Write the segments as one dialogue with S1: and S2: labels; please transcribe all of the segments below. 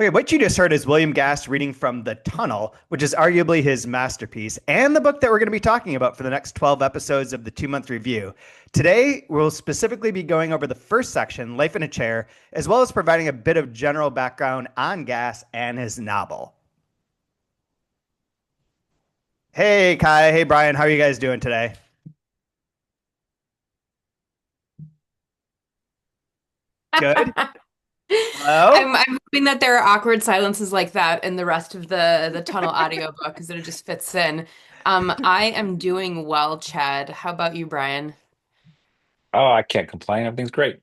S1: Okay, what you just heard is William Gass reading from The Tunnel, which is arguably his masterpiece, and the book that we're going to be talking about for the next 12 episodes of the 2 month review. Today, we'll specifically be going over the first section, Life in a Chair, as well as providing a bit of general background on Gass and his novel. Hey, Kai. Hey, Brian. How are you guys doing today? Good. Hello?
S2: I'm hoping that there are awkward silences like that in the rest of the tunnel audiobook because it just fits in. I am doing well, Chad. How about you, Brian?
S3: Oh, I can't complain. Everything's great.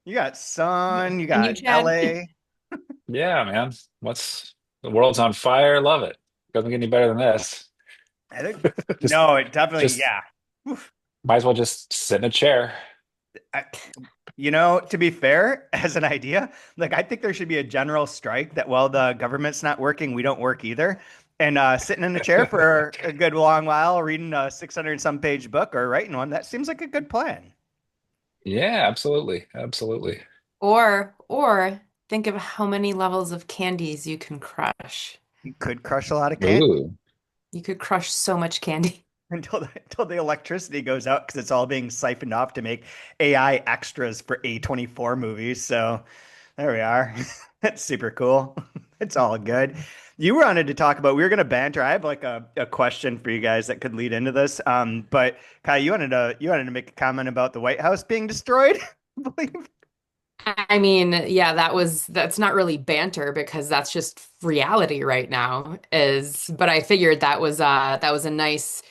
S1: You got sun, you
S2: And you,
S1: got
S2: Chad?
S1: LA.
S3: Yeah, man. What's the world's on fire? Love it. Doesn't get any better than this.
S1: I think,
S3: Just,
S1: no, it definitely,
S3: just
S1: yeah. Oof.
S3: might as well just sit in a chair.
S1: I, to be fair, as an idea, like I think there should be a general strike that while the government's not working, we don't work either. And sitting in a chair for a good long while, reading a 600 and some page book or writing one, that seems like a good plan.
S3: Yeah, absolutely. Absolutely.
S2: Or think of how many levels of candies you can crush.
S1: You could crush a lot of candy
S3: Ooh.
S2: You could crush so much candy.
S1: until the electricity goes out because it's all being siphoned off to make AI extras for A24 movies. So there we are. That's super cool. It's all good. You wanted to talk about, we were going to banter. I have like a question for you guys that could lead into this. But Kai, you wanted to make a comment about the White House being destroyed, I believe.
S2: I mean, yeah, that's not really banter because that's just reality right now but I figured that was a nice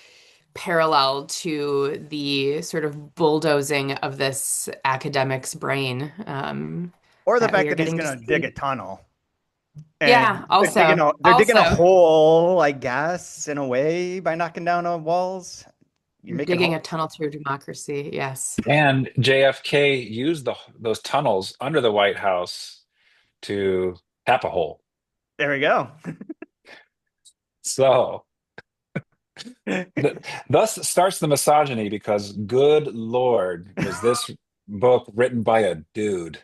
S2: parallel to the sort of bulldozing of this academic's brain
S1: Or the
S2: that we
S1: fact
S2: are
S1: that he's
S2: getting to
S1: going to dig a
S2: see.
S1: tunnel. And
S2: Yeah,
S1: they're digging a
S2: also
S1: hole, I guess, in a way by knocking down walls. You're
S2: you're
S1: making
S2: digging a
S1: holes.
S2: tunnel through democracy. Yes.
S3: And JFK used those tunnels under the White House to tap a hole.
S1: There we go.
S3: So th thus starts the misogyny because good Lord, was this book written by a dude?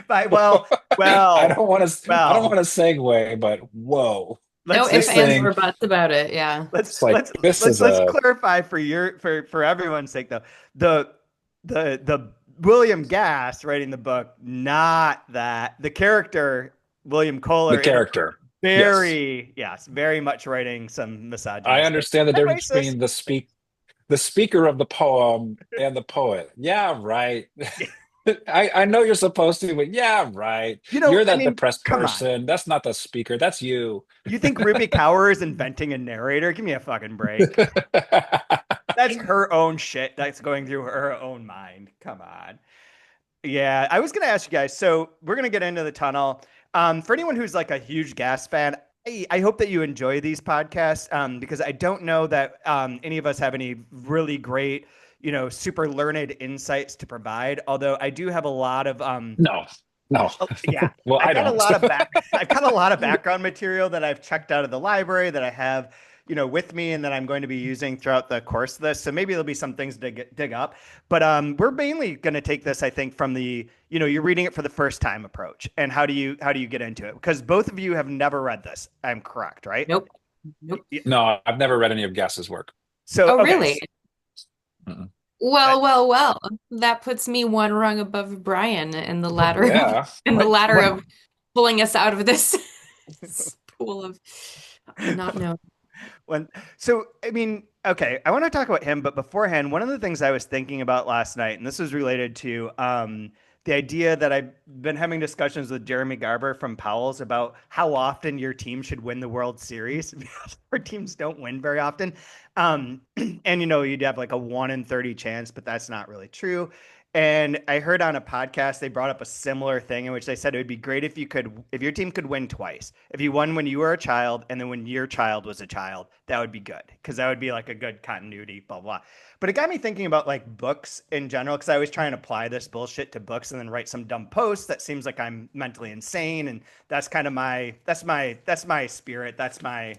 S1: But well,
S3: I don't
S1: well.
S3: want to segue, but whoa.
S2: No
S1: Let's
S2: ifs,
S3: This
S1: just
S2: ands,
S3: thing,
S2: or buts about it. Yeah.
S1: let's
S3: it's like
S1: let's
S3: this
S1: let's
S3: is
S1: let's
S3: a
S1: clarify for everyone's sake though. The the William Gass writing the book, not that the character William
S3: the
S1: Kohler in the book,
S3: character. Yes.
S1: very yes, very much writing some
S3: I
S1: misogynistic
S3: understand the
S1: and
S3: difference
S1: racist.
S3: between the speaker of the poem and the poet. Yeah, right. I know you're supposed to, but yeah, right. You're
S1: I
S3: that
S1: mean,
S3: depressed
S1: come on.
S3: person. That's not the speaker. That's you.
S1: You think Ruby Kaur is inventing a narrator? Give me a fucking break. That's her own shit that's going through her own mind. Come on. Yeah, I was going to ask you guys. So we're going to get into the tunnel. For anyone who's like a huge Gas fan, I hope that you enjoy these podcasts because I don't know that any of us have any really great, super learned insights to provide. Although I do have a lot of
S3: No, no.
S1: yeah,
S3: Well,
S1: I've
S3: I
S1: got a
S3: don't.
S1: lot of I've got a lot of background material that I've checked out of the library that I have, with me and that I'm going to be using throughout the course of this. So maybe there'll be some things to dig up. But we're mainly going to take this, I think, from the, you're reading it for the first time approach. And how do you get into it? Because both of you have never read this. I'm correct, right?
S2: Nope. Nope.
S3: No, I've never read any of Gass's work.
S1: So
S2: Oh,
S1: okay,
S2: really?
S3: Mm-mm.
S2: Well,
S1: that's
S2: well, well. That puts me one rung above Brian in the
S1: well,
S2: ladder of
S3: Yeah.
S2: in the ladder
S1: what
S2: of pulling us out of this pool of not knowing.
S1: When, so, I mean, okay, I want to talk about him, but beforehand, one of the things I was thinking about last night, and this was related to the idea that I've been having discussions with Jeremy Garber from Powell's about how often your team should win the World Series because our teams don't win very often. And you'd have like a 1 in 30 chance, but that's not really true. And I heard on a podcast they brought up a similar thing in which they said it would be great if your team could win twice. If you won when you were a child and then when your child was a child, that would be good because that would be like a good continuity, blah blah. But it got me thinking about like books in general because I always try and apply this bullshit to books and then write some dumb post that seems like I'm mentally insane, and that's kind of my spirit. That's my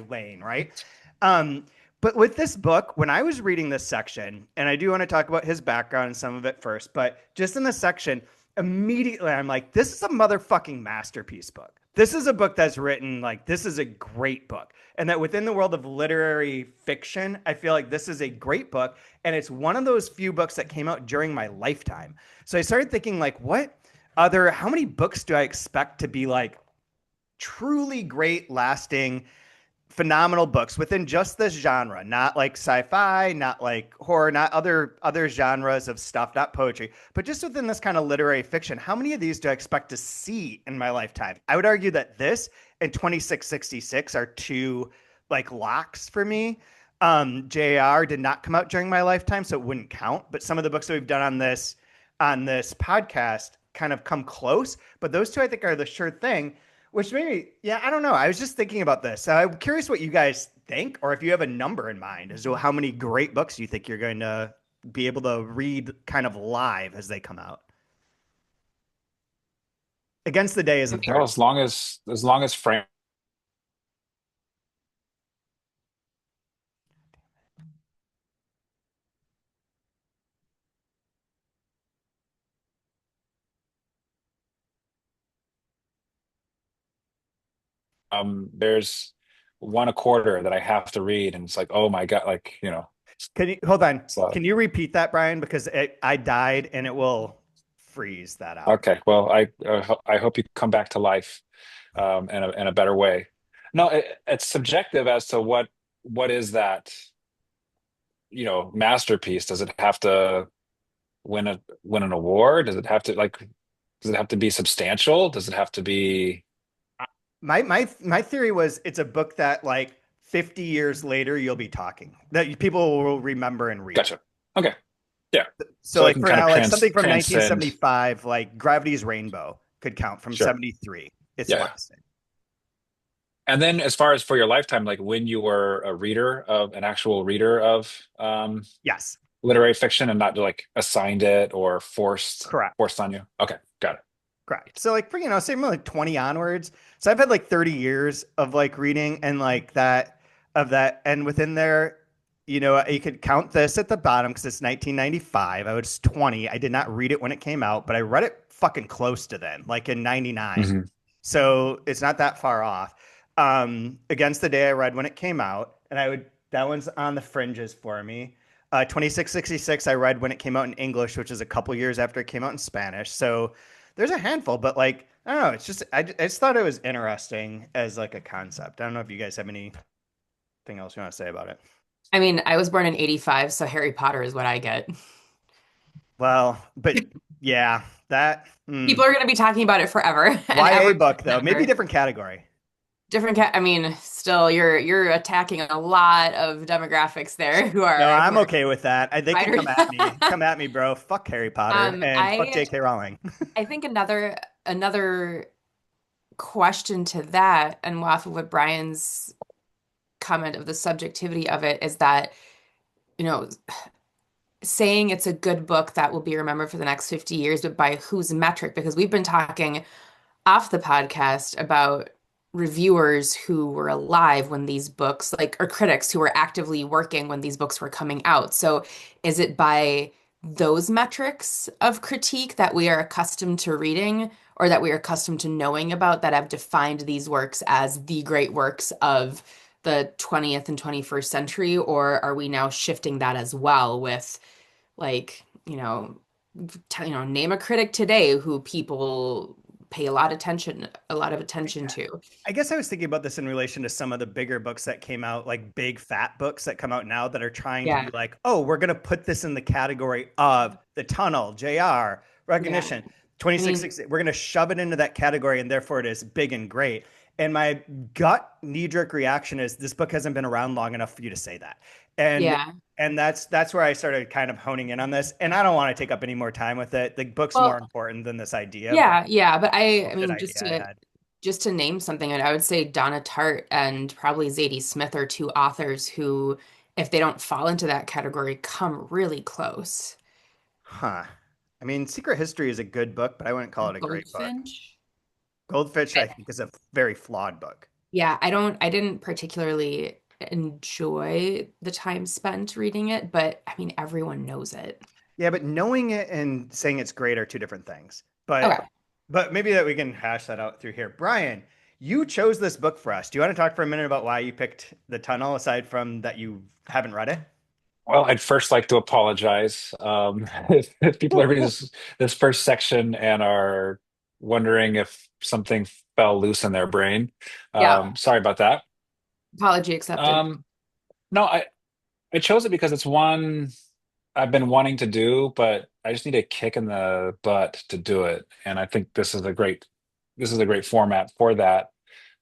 S1: lane, right? Um, but with this book, when I was reading this section, and I do want to talk about his background and some of it first, but just in this section, immediately I'm like, this is a motherfucking masterpiece book. This is a book that's written like this is a great book. And that within the world of literary fiction, I feel like this is a great book. And it's one of those few books that came out during my lifetime. So I started thinking, like, how many books do I expect to be like truly great, lasting, phenomenal books within just this genre, not like sci-fi, not like horror, not other genres of stuff, not poetry, but just within this kind of literary fiction. How many of these do I expect to see in my lifetime? I would argue that this and 2666 are two like locks for me. JR did not come out during my lifetime, so it wouldn't count. But some of the books that we've done on this podcast kind of come close. But those two I think are the sure thing. Which maybe, yeah, I don't know. I was just thinking about this. I'm curious what you guys think, or if you have a number in mind as to how many great books you think you're going to be able to read kind of live as they come out. Against the Day is the
S3: Well,
S1: third.
S3: as long as frame, there's one a quarter that I have to read, and it's like, oh my God, like,
S1: Can you hold on?
S3: so
S1: Can you repeat that, Brian? Because I died and it will freeze that out.
S3: okay. Well, I hope you come back to life, in a better way. No, it's subjective as to what is that, masterpiece. Does it have to win an award? Does it have to be substantial? Does it have to be?
S1: My theory was it's a book that like 50 years later you'll be talking that people will remember and read.
S3: Gotcha. Okay. Yeah.
S1: So
S3: So I
S1: like
S3: can
S1: for
S3: kind of
S1: now, like something from
S3: transcend.
S1: 1975, like Gravity's Rainbow could count from
S3: Sure.
S1: 73. It's
S3: Yeah.
S1: lasted.
S3: And then as far as for your lifetime, like when you were an actual reader of
S1: Yes,
S3: literary fiction and not like assigned it or
S1: correct.
S3: forced on you. Okay, got it.
S1: Correct. So like for say from like 20 onwards. So I've had like 30 years of like reading and like that and within there, you could count this at the bottom because it's 1995. I was 20. I did not read it when it came out, but I read it fucking close to then, like in 99.
S3: Hmm.
S1: So it's not that far off. Against the Day I read when it came out, and that one's on the fringes for me. 2666 I read when it came out in English, which is a couple years after it came out in Spanish. So there's a handful, but like I don't know. It's just I just thought it was interesting as like a concept. I don't know if you guys have anything else you want to say about it.
S2: I mean, I was born in 85, so Harry Potter is what I get.
S1: Well, but yeah, that
S2: People are going to be talking about it forever and ever
S1: YA book
S2: and
S1: though, maybe
S2: ever.
S1: different category.
S2: I mean, still you're attacking a lot of demographics there who
S1: No,
S2: are
S1: I'm okay with that. They can
S2: writers.
S1: come at me. Come at me, bro. Fuck Harry Potter and fuck
S2: I
S1: J.K. Rowling.
S2: I think another question to that, and off of what Brian's comment of the subjectivity of it, is that, you know, saying it's a good book that will be remembered for the next 50 years, but by whose metric? Because we've been talking off the podcast about reviewers who were alive when these books, like, or critics who were actively working when these books were coming out. So is it by those metrics of critique that we are accustomed to reading or that we are accustomed to knowing about that have defined these works as the great works of the 20th and 21st century? Or are we now shifting that as well with, like, name a critic today who people pay a lot of attention to.
S1: I guess I was thinking about this in relation to some of the bigger books that came out, like big fat books that come out now that are trying to be
S2: Yeah.
S1: like, oh, we're going to put this in the category of The Tunnel, JR,
S2: Yeah.
S1: Recognition,
S2: I mean,
S1: 2660. We're going to shove it into that category and therefore it is big and great. And my gut knee jerk reaction is this book hasn't been around long enough for you to say that. And
S2: yeah.
S1: that's where I started kind of honing in on this. And I don't want to take up any more time with it. The book's more
S2: Well,
S1: important than this idea, but
S2: yeah, yeah, but I
S1: good
S2: mean,
S1: idea I had.
S2: just to name something, I would say Donna Tartt and probably Zadie Smith are two authors who, if they don't fall into that category, come really close.
S1: Huh. I mean, Secret History is a good book, but I wouldn't call it a great book.
S2: Goldfinch.
S1: Goldfish, I
S2: I-
S1: think, is a very flawed book.
S2: Yeah, I didn't particularly enjoy the time spent reading it, but I mean, everyone knows it.
S1: Yeah, but knowing it and saying it's great are two different things. but
S2: Okay.
S1: maybe that we can hash that out through here. Brian, you chose this book for us. Do you want to talk for a minute about why you picked The Tunnel, aside from that you haven't read it?
S3: Well, I'd first like to apologize. If people are reading this first section and are wondering if something fell loose in their brain,
S2: Yeah.
S3: sorry about that.
S2: Apology accepted.
S3: Um, no, I chose it because it's one I've been wanting to do, but I just need a kick in the butt to do it. And I think this is a great format for that.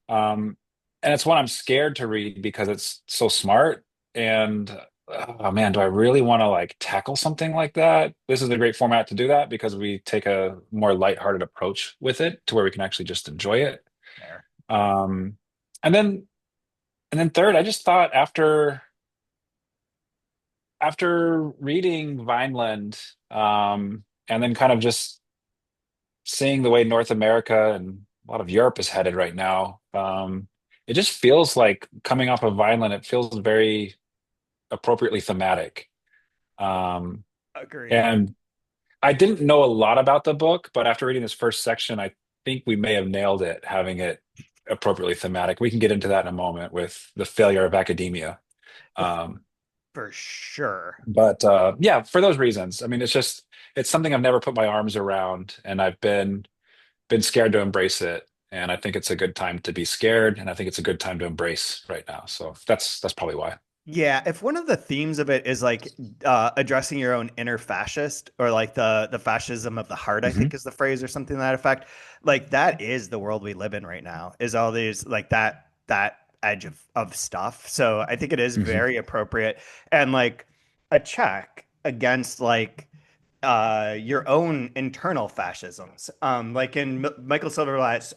S3: Um, and it's one I'm scared to read because it's so smart. And oh man, do I really want to like tackle something like that? This is a great format to do that because we take a more lighthearted approach with it to where we can actually just enjoy it.
S1: There.
S3: Um, and then third, I just thought after reading Vineland, and then kind of just seeing the way North America and a lot of Europe is headed right now, it just feels like coming off of Vineland, it feels very appropriately thematic. Um,
S1: Agreed.
S3: and I didn't know a lot about the book, but after reading this first section, I think we may have nailed it, having it appropriately thematic. We can get into that in a moment with the failure of academia. Um,
S1: For sure.
S3: but yeah, for those reasons, I mean, it's something I've never put my arms around, and I've been scared to embrace it. And I think it's a good time to be scared, and I think it's a good time to embrace right now. So that's probably why.
S1: Yeah, if one of the themes of it is like addressing your own inner fascist or like the fascism of the heart, I
S3: Hmm.
S1: think is the phrase or something to that effect. Like that is the world we live in right now, is all these like that edge of stuff. So I think it is
S3: Hmm.
S1: very appropriate and like a check against like your own internal fascisms. Like in Michael Silverblatt's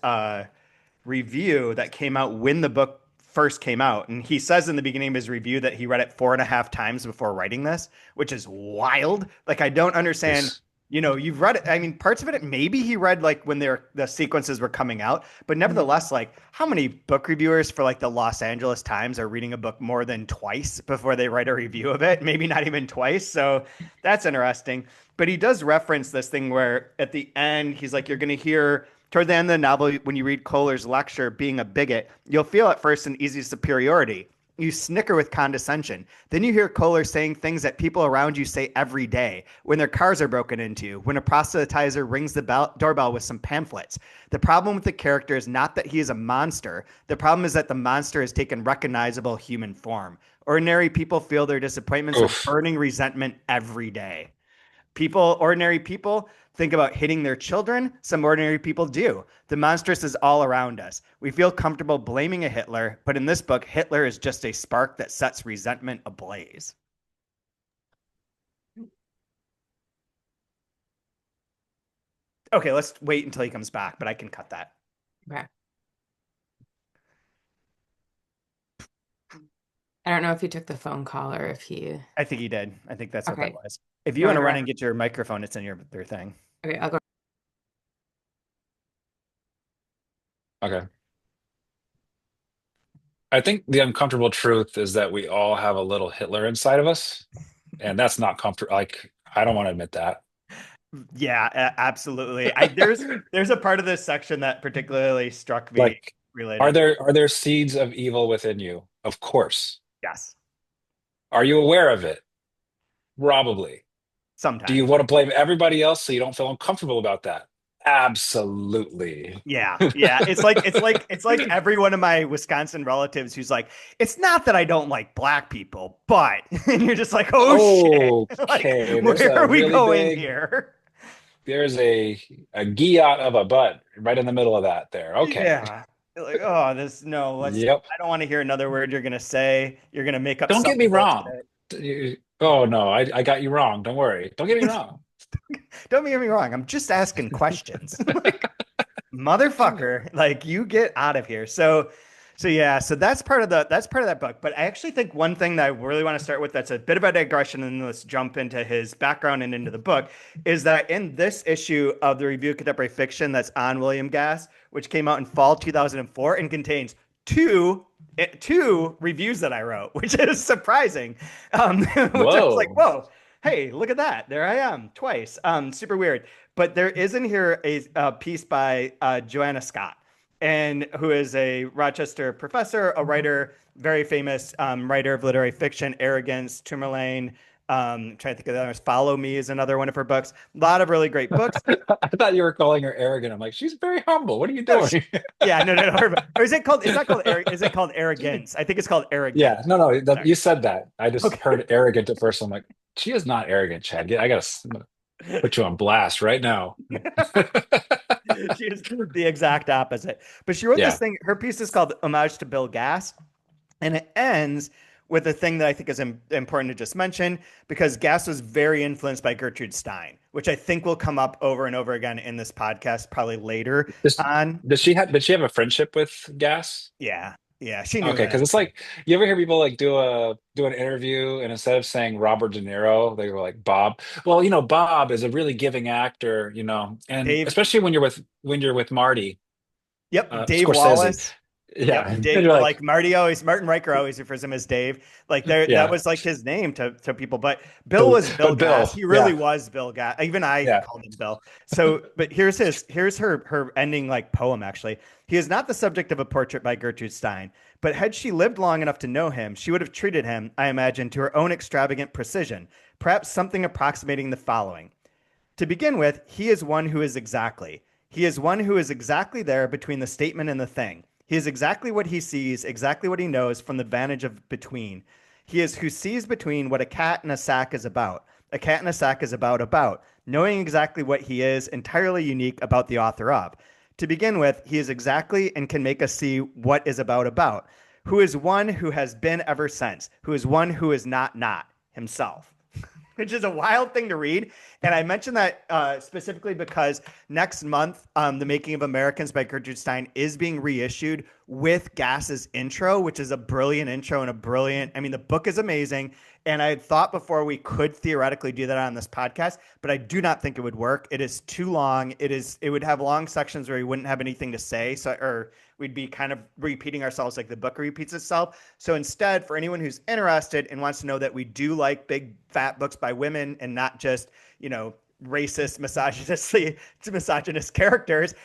S1: review that came out when the book first came out. And he says in the beginning of his review that he read it 4.5 times before writing this, which is wild. Like, I don't understand.
S3: Yes.
S1: You've read it. I mean, parts of it, maybe he read like when the sequences were coming out, but nevertheless, like, how many book reviewers for like the Los Angeles Times are reading a book more than twice before they write a review of it? Maybe not even twice. So that's interesting. But he does reference this thing where at the end, he's like, you're going to hear toward the end of the novel, when you read Kohler's lecture, being a bigot, you'll feel at first an easy superiority. You snicker with condescension. Then you hear Kohler saying things that people around you say every day when their cars are broken into, when a proselytizer rings the doorbell with some pamphlets. The problem with the character is not that he is a monster. The problem is that the monster has taken recognizable human form. Ordinary people feel their disappointments with
S3: Oof.
S1: burning resentment every day. Ordinary people, think about hitting their children. Some ordinary people do. The monstrous is all around us. We feel comfortable blaming a Hitler, but in this book, Hitler is just a spark that sets resentment ablaze. Okay, let's wait until he comes back, but I can cut that.
S2: Okay. I don't know if he took the phone call or if he.
S1: I think he did. I think that's what that
S2: Okay.
S1: was. If you
S2: You
S1: want
S2: want
S1: to
S2: to
S1: run
S2: run?
S1: and get your microphone, it's in your thing.
S2: Okay, I'll go.
S3: Okay. I think the uncomfortable truth is that we all have a little Hitler inside of us, and that's not comfortable. Like, I don't want to admit that.
S1: Yeah, absolutely. There's a part of this section that particularly struck me
S3: Like,
S1: related.
S3: are there seeds of evil within you? Of course.
S1: Yes,
S3: Are you aware of it? Probably. Do you
S1: sometimes.
S3: want to blame everybody else so you don't feel uncomfortable about that? Absolutely.
S1: Yeah, yeah. It's like every one of my Wisconsin relatives who's like, it's not that I don't like black people, but and you're just like, oh shit. Like,
S3: Okay,
S1: where are we going here?
S3: there's a giot of a butt right in the middle of that there. Okay.
S1: Yeah. Like, oh, this no, let's
S3: Yep.
S1: I don't want to hear another word you're gonna say. You're gonna make up
S3: Don't get
S1: some
S3: me wrong.
S1: bullshit.
S3: Oh no, I got you wrong. Don't worry. Don't get me wrong.
S1: Don't get me wrong. I'm just asking questions. Like, motherfucker, like you get out of here. So yeah, so that's part of that book. But I actually think one thing that I really want to start with that's a bit of a digression, and then let's jump into his background and into the book, is that in this issue of the Review of Contemporary Fiction that's on William Gass, which came out in fall 2004 and contains two reviews that I wrote, which is surprising. Which I was like,
S3: Whoa.
S1: whoa, hey, look at that. There I am twice. Super weird. But there is in here a piece by Joanna Scott, and who is a Rochester professor, a writer, very famous writer of literary fiction, Arrogance, Tourmaline. Trying to think of the others. Follow Me is another one of her books. A lot of really great books.
S3: I thought you were calling her arrogant. I'm like, she's very humble. What are you
S1: No,
S3: doing?
S1: yeah, no, no, no. Or is it called? It's not called. Is it called Arrogance? I think it's called Arrogance.
S3: Yeah, no, no,
S1: Sorry.
S3: you said that. I just
S1: Okay.
S3: heard arrogant at first. I'm like, she is not arrogant, Chad. I gotta put you on blast right now.
S1: She is the exact opposite. But she wrote this
S3: Yeah.
S1: thing. Her piece is called Homage to Bill Gass. And it ends with a thing that I think is important to just mention because Gass was very influenced by Gertrude Stein, which I think will come up over and over again in this podcast, probably later
S3: Does
S1: on.
S3: did she have a friendship with Gas?
S1: Yeah. Yeah. She knew
S3: Okay,
S1: him.
S3: because it's like you ever hear people like do an interview and instead of saying Robert De Niro, they were like Bob. Well, Bob is a really giving actor, and
S1: Dave.
S3: especially when you're with Marty,
S1: Yep. Dave
S3: Scorsese.
S1: Wallace.
S3: Yeah.
S1: Yep,
S3: And
S1: Dave.
S3: you're like,
S1: Like Martin Riker always refers to him as Dave. Like that
S3: yeah.
S1: was like his name to people. But Bill
S3: But
S1: was Bill
S3: but
S1: Gass.
S3: Bill,
S1: He really
S3: yeah,
S1: was Bill Gass. Even I
S3: yeah.
S1: called him Bill. So, but here's her ending like poem. Actually, he is not the subject of a portrait by Gertrude Stein. But had she lived long enough to know him, she would have treated him, I imagine, to her own extravagant precision. Perhaps something approximating the following. To begin with, he is one who is exactly. He is one who is exactly there between the statement and the thing. He is exactly what he sees, exactly what he knows from the vantage of between. He is who sees between what a cat in a sack is about. A cat in a sack is about, knowing exactly what he is, entirely unique about the author of. To begin with, he is exactly and can make us see what is about, who is one who has been ever since, who is one who is not himself, which is a wild thing to read. And I mentioned that specifically because next month, The Making of Americans by Gertrude Stein is being reissued with Gass's intro, which is a brilliant intro and I mean, the book is amazing. And I had thought before we could theoretically do that on this podcast, but I do not think it would work. It is too long. It would have long sections where we wouldn't have anything to say. Or we'd be kind of repeating ourselves like the book repeats itself. So instead, for anyone who's interested and wants to know that we do like big fat books by women and not just, racist, misogynist characters,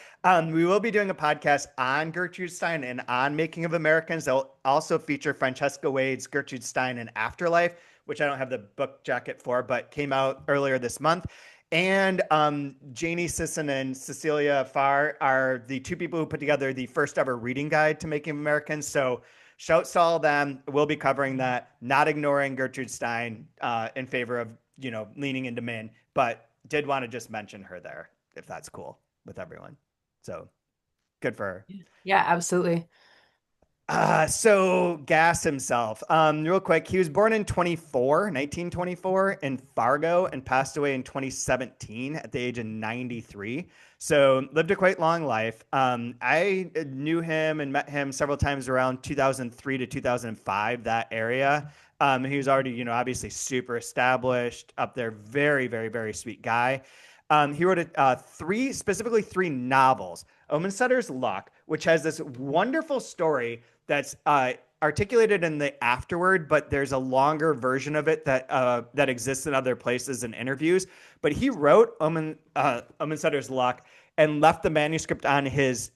S1: we will be doing a podcast on Gertrude Stein and on Making of Americans. They'll also feature Francesca Wade's Gertrude Stein and Afterlife, which I don't have the book jacket for, but came out earlier this month. And Janie Sisson and Cecilia Farr are the two people who put together the first ever reading guide to Making of Americans. So shouts to all of them. We'll be covering that, not ignoring Gertrude Stein in favor of, leaning into men, but did want to just mention her there, if that's cool with everyone. So good for her.
S2: Yeah, absolutely.
S1: So Gass himself, real quick, he was born in 1924 in Fargo and passed away in 2017 at the age of 93. So lived a quite long life. I knew him and met him several times around 2003 to 2005, that area. He was already, obviously super established up there. Very, very, very sweet guy. He wrote specifically three novels. Omensetter's Luck, which has this wonderful story that's articulated in the afterword, but there's a longer version of it that exists in other places and interviews. But he wrote Omensetter's Luck and left the manuscript on his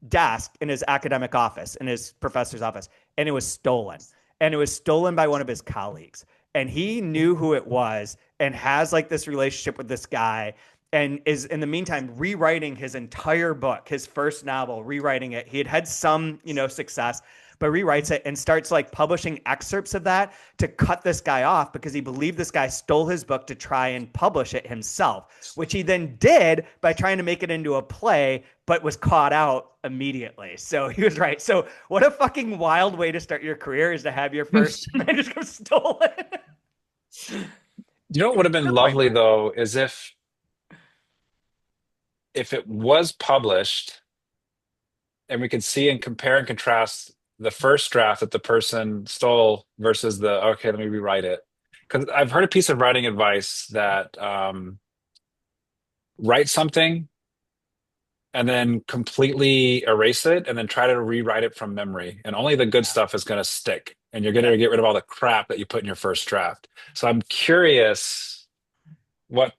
S1: desk in his academic office, in his professor's office, and it was stolen. And it was stolen by one of his colleagues. And he knew who it was and has like this relationship with this guy and is in the meantime rewriting his entire book, his first novel, rewriting it. He had had some, success, but rewrites it and starts like publishing excerpts of that to cut this guy off because he believed this guy stole his book to try and publish it himself, which he then did by trying to make it into a play, but was caught out immediately. So he was right. So what a fucking wild way to start your career is to have your first manuscript stolen.
S3: You know what would have been
S1: Good point,
S3: lovely
S1: though.
S3: though is if it was published and we could see and compare and contrast the first draft that the person stole versus the okay, let me rewrite it. Because I've heard a piece of writing advice that write something and then completely erase it and then try to rewrite it from memory. And only the good
S1: Yeah.
S3: stuff is going to stick. And you're going to
S1: Yep.
S3: get rid of all the crap that you put in your first draft. So I'm curious what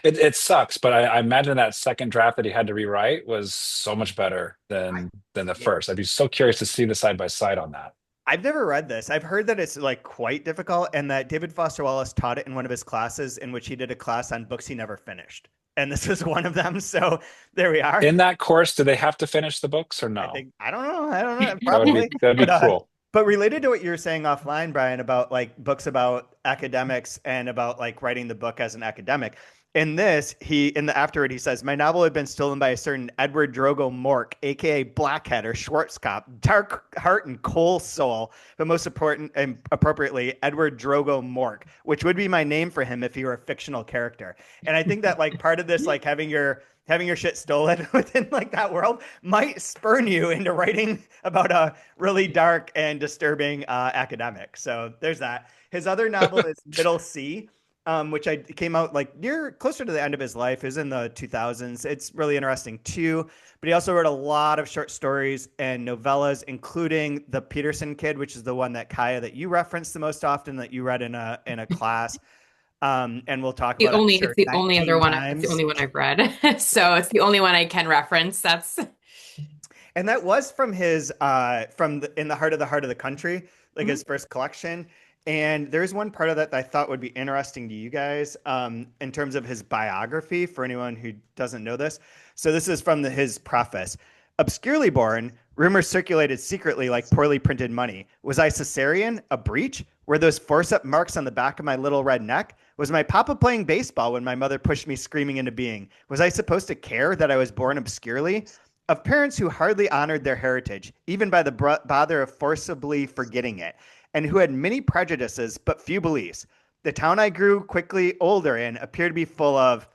S3: It sucks, but I imagine that second draft that he had to rewrite was so much better
S1: I,
S3: than the
S1: yeah.
S3: first. I'd be so curious to see the side by side on that.
S1: I've never read this. I've heard that it's like quite difficult, and that David Foster Wallace taught it in one of his classes, in which he did a class on books he never finished. And this was one of them. So there we are.
S3: In that course, do they have to finish the books or
S1: I
S3: no?
S1: think I don't know. I don't know.
S3: That would be
S1: Probably,
S3: that'd be
S1: but
S3: cool.
S1: but related to what you were saying offline, Brian, about like books about academics and about like writing the book as an academic. In this, he in the afterward he says, "My novel had been stolen by a certain Edward Drogo Mork, aka Blackhead or Schwarzkopf, dark heart and cold soul, but most important and appropriately, Edward Drogo Mork, which would be my name for him if he were a fictional character." And I think that like part of this, like having your shit stolen within like that world might spurn you into writing about a really dark and disturbing academic. So there's that. His other novel is Middle C, which I came out like near closer to the end of his life. Is in the 2000s. It's really interesting too. But he also wrote a lot of short stories and novellas, including The Peterson Kid, which is the one that Kaija that you referenced the most often, that you read in a class. And we'll talk about, I'm
S2: It's
S1: sure,
S2: the only other
S1: 19
S2: one, it's the
S1: times.
S2: only one I've read. So it's the only one I can reference. That's
S1: And that was from his from In the Heart of the Country, like
S2: Mhm.
S1: his first collection. And there's one part of that I thought would be interesting to you guys, in terms of his biography for anyone who doesn't know this. So this is from his preface. Obscurely born, rumors circulated secretly like poorly printed money. Was I cesarean? A breach? Were those forceps marks on the back of my little red neck? Was my papa playing baseball when my mother pushed me screaming into being? Was I supposed to care that I was born obscurely? Of parents who hardly honored their heritage, even by the bother of forcibly forgetting it, and who had many prejudices but few beliefs. The town I grew quickly older in appeared to be full of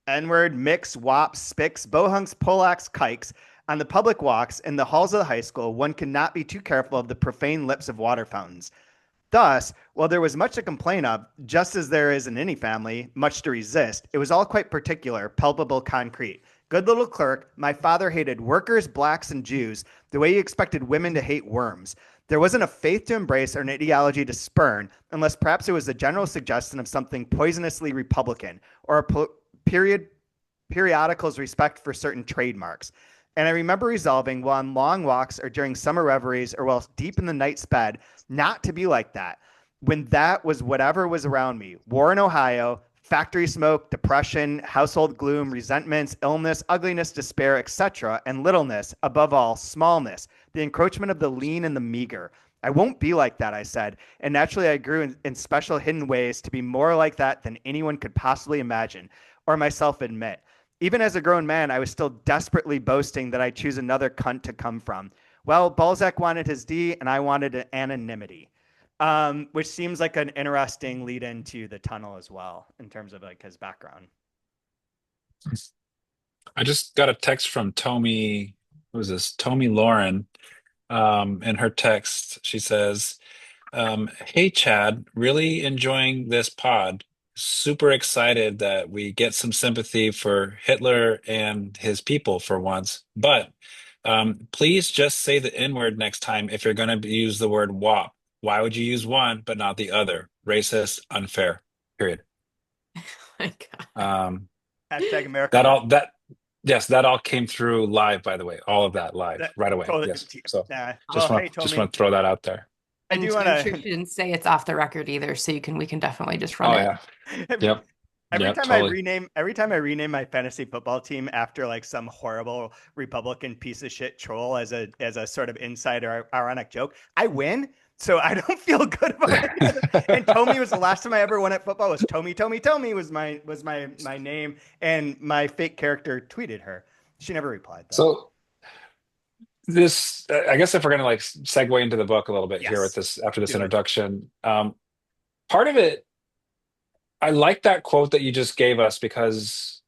S1: N-word, mix, wops, spics, bohunks, polacks, kikes. On the public walks in the halls of the high school, one could not be too careful of the profane lips of water fountains. Thus, while there was much to complain of, just as there is in any family, much to resist, it was all quite particular, palpable, concrete. Good little clerk, my father hated workers, blacks, and Jews the way he expected women to hate worms. There wasn't a faith to embrace or an ideology to spurn, unless perhaps it was a general suggestion of something poisonously Republican, or a period periodical's respect for certain trademarks. And I remember resolving while on long walks or during summer reveries or while deep in the night's bed not to be like that. When that was whatever was around me, war in Ohio, factory smoke, depression, household gloom, resentments, illness, ugliness, despair, etc., and littleness, above all, smallness, the encroachment of the lean and the meager. I won't be like that, I said. And naturally, I grew in special hidden ways to be more like that than anyone could possibly imagine or myself admit. Even as a grown man, I was still desperately boasting that I choose another cunt to come from. Well, Balzac wanted his D, and I wanted an anonymity, which seems like an interesting lead into the tunnel as well, in terms of like his background.
S3: I just got a text from Tommy. Who is this? Tommy Lauren. In her text, she says, "Hey Chad, really enjoying this pod. Super excited that we get some sympathy for Hitler and his people for once. But please just say the N word next time if you're going to use the word WAP. Why would you use one but not the other? Racist, unfair. Period."
S2: my God.
S3: Um,
S1: Hashtag America
S3: that
S1: Work.
S3: all that yes, that all came through live, by the way. All of that live
S1: That
S3: right away.
S1: totally.
S3: Yes. So
S1: Yeah.
S3: just
S1: Well,
S3: want
S1: hey,
S3: just
S1: Tommy,
S3: want to throw that out there.
S1: I do
S2: And
S1: want
S2: I'm sure
S1: to.
S2: she didn't say it's off the record either, so we can definitely just run
S3: Oh
S2: it.
S3: yeah. Yep.
S1: Every
S3: Yep.
S1: time
S3: Totally.
S1: I rename my fantasy football team after like some horrible Republican piece of shit troll as a sort of inside or ironic joke, I win. So I don't feel good about any of it. And Tommy was the last time I ever won at football. Was Tommy was my name, and my fake character tweeted her. She never replied though.
S3: So this, I guess, if we're gonna like segue into the book a little bit here with
S1: Yes,
S3: this after this
S1: do it.
S3: introduction, part of it, I like that quote that you just gave us because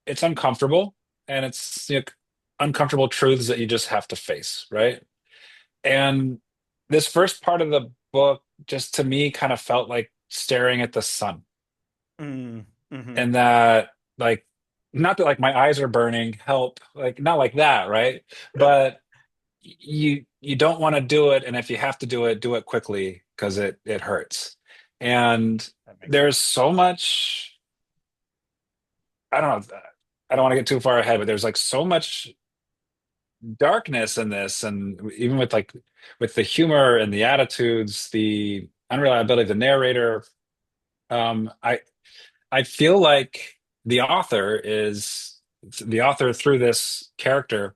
S3: it's uncomfortable and it's, uncomfortable truths that you just have to face, right? And this first part of the book, just to me, kind of felt like staring at the sun,
S1: Mm, hmm.
S3: and that, like, not that like my eyes are burning, help, like not like that, right? But you don't want to do it, and if you have to do it quickly because it hurts. And
S1: That makes sense.
S3: there's so much I don't know. I don't want to get too far ahead, but there's like so much darkness in this, and even with like with the humor and the attitudes, the unreliability of the narrator. I feel like the author through this character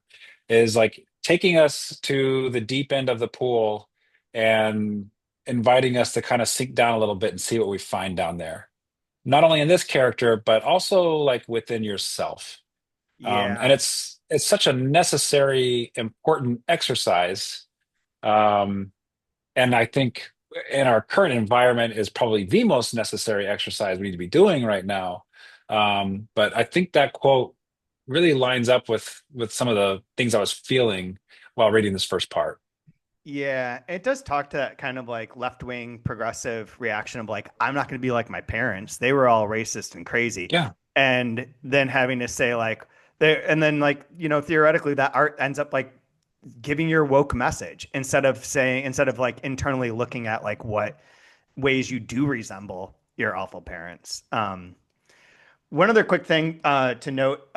S3: is like taking us to the deep end of the pool and inviting us to kind of sink down a little bit and see what we find down there. Not only in this character, but also like within yourself. And
S1: Yeah.
S3: it's such a necessary, important exercise. Um, and I think in our current environment is probably the most necessary exercise we need to be doing right now. But I think that quote really lines up with some of the things I was feeling while reading this first part.
S1: Yeah, it does talk to that kind of like left-wing progressive reaction of like, I'm not going to be like my parents. They were all racist and crazy.
S3: Yeah.
S1: And then having to say like there, and then like, theoretically that art ends up like giving your woke message instead of like internally looking at like what ways you do resemble your awful parents. One other quick thing to note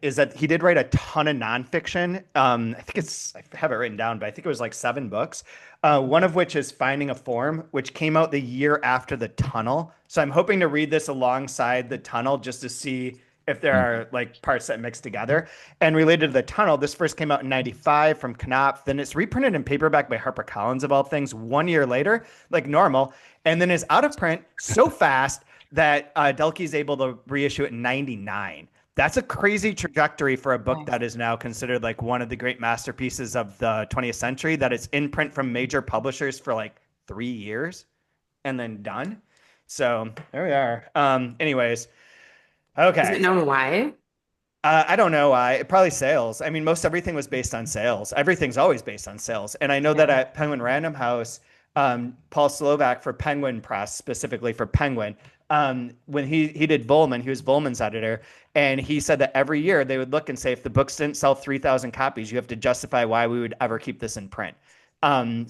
S1: is that he did write a ton of nonfiction. I have it written down, but I think it was like 7 books. One of which is Finding a Form, which came out the year after The Tunnel. So I'm hoping to read this alongside The Tunnel just to see if there
S3: Mm.
S1: are like parts that mix together. And related to The Tunnel, this first came out in 95 from Knopf. Then it's reprinted in paperback by HarperCollins, of all things, 1 year later, like normal. And then is out of print so fast that Delkey is able to reissue it in 99. That's a crazy trajectory for a book
S2: Nice.
S1: that is now considered like one of the great masterpieces of the 20th century, that it's in print from major publishers for like 3 years and then done. So there we are. Anyways,
S2: Is it
S1: okay.
S2: known why?
S1: I don't know why. Probably sales. I mean, most everything was based on sales. Everything's always based on sales. And I know that
S2: Yeah.
S1: at Penguin Random House, Paul Slovak for Penguin Press, specifically for Penguin, when he did Volman, he was Volman's editor, and he said that every year they would look and say, if the books didn't sell 3,000 copies, you have to justify why we would ever keep this in print.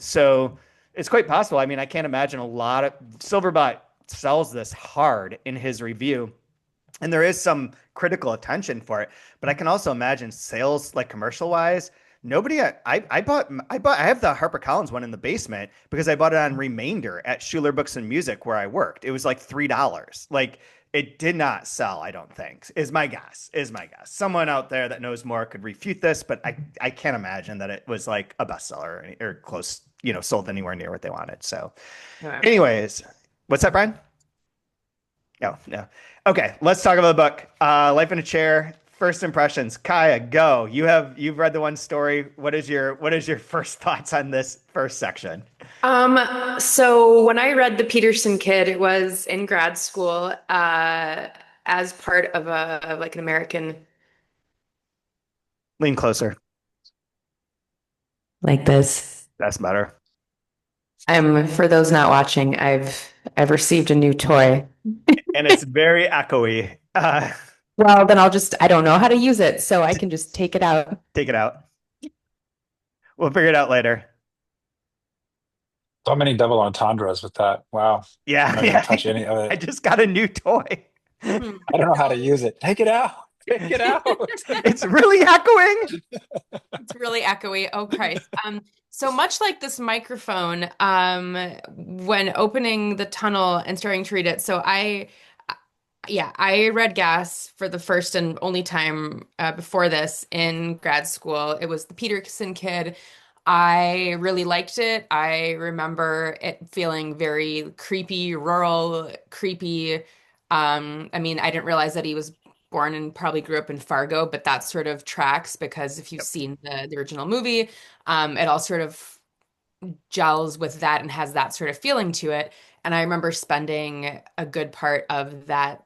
S1: So it's quite possible. I mean, I can't imagine a lot of Silverbot sells this hard in his review, and there is some critical attention for it, but I can also imagine sales like commercial wise. Nobody, I have the HarperCollins one in the basement because I bought it on Remainder at Schuler Books and Music where I worked. It was like $3. Like it did not sell, I don't think, is my guess. Someone out there that knows more could refute this, but I can't imagine that it was like a bestseller or close, sold anywhere near what they wanted. So,
S2: Yeah.
S1: anyways, what's that, Brian? No, no. Okay, let's talk about the book. Life in a Chair. First impressions. Kaya, go. You've read the one story. What is your first thoughts on this first section?
S2: So when I read The Peterson Kid, it was in grad school, as part of like an American,
S1: Lean closer.
S2: like this.
S1: That's better.
S2: For those not watching, I've received a new toy.
S1: And it's very echoey.
S2: Well, then I don't know how to use it, so I can just take it out.
S1: Take it out. We'll figure it out later.
S3: So many double entendres with that. Wow. I'm
S1: Yeah,
S3: not gonna
S1: yeah.
S3: touch any of
S1: I
S3: it.
S1: just got a new toy.
S2: Hmm.
S3: I don't know how to
S2: So
S3: use it. Take it out. Take it out.
S1: It's really echoing.
S2: it's really echoey. Oh Christ. So much like this microphone, when opening the tunnel and starting to read it. Yeah, I read Gas for the first and only time before this in grad school. It was the Peterson Kid. I really liked it. I remember it feeling very creepy, rural, creepy. I mean, I didn't realize that he was born and probably grew up in Fargo, but that sort of tracks because if you've
S1: Yep.
S2: seen the original movie, it all sort of gels with that and has that sort of feeling to it. And I remember spending a good part of that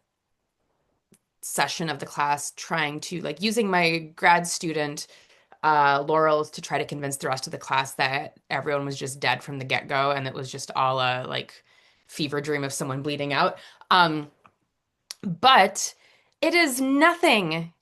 S2: session of the class trying to like using my grad student laurels to try to convince the rest of the class that everyone was just dead from the get-go and it was just all a like fever dream of someone bleeding out. Um, but it is nothing.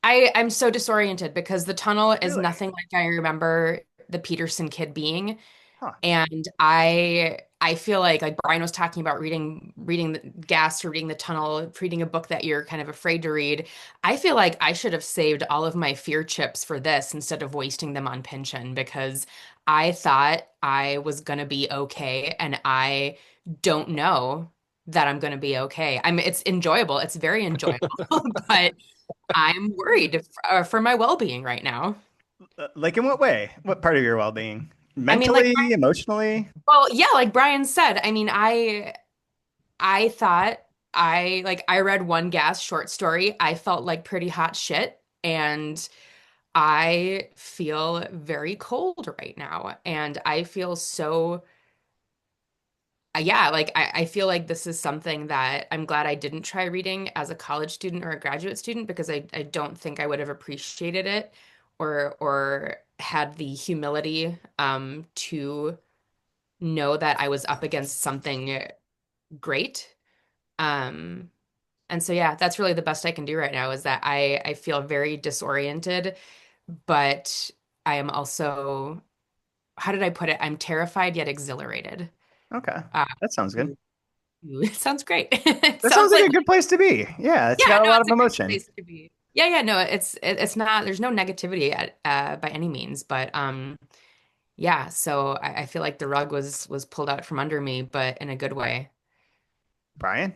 S2: I'm so disoriented because the tunnel is
S1: Really?
S2: nothing like I remember the Peterson Kid being.
S1: Huh.
S2: And I feel like Brian was talking about reading the gas or reading the tunnel, reading a book that you're kind of afraid to read. I feel like I should have saved all of my fear chips for this instead of wasting them on Pynchon because I thought I was gonna be okay, and I don't know that I'm gonna be okay. It's enjoyable. It's very enjoyable, but I'm worried for my well-being right now.
S1: Like in what way? What part of your well-being?
S2: I mean, like,
S1: Mentally, emotionally?
S2: well, yeah, like Brian said, I mean, I thought I read one gas short story. I felt like pretty hot shit, and I feel very cold right now. And I feel so yeah, like I feel like this is something that I'm glad I didn't try reading as a college student or a graduate student because I don't think I would have appreciated it or had the humility to know that I was up against something great. Um, and so yeah, that's really the best I can do right now is that I feel very disoriented, but I am also, how did I put it? I'm terrified yet exhilarated.
S1: Okay.
S2: Uh,
S1: That sounds good.
S2: ooh, it sounds great. It
S1: That sounds
S2: sounds
S1: like
S2: like
S1: a good place to be. Yeah, it's
S2: yeah,
S1: got a
S2: no,
S1: lot
S2: it's
S1: of
S2: a great
S1: emotion.
S2: place to be. Yeah, yeah, no, it's not. There's no negativity by any means, but yeah. So I feel like the rug was pulled out from under me, but in a good way.
S1: Brian?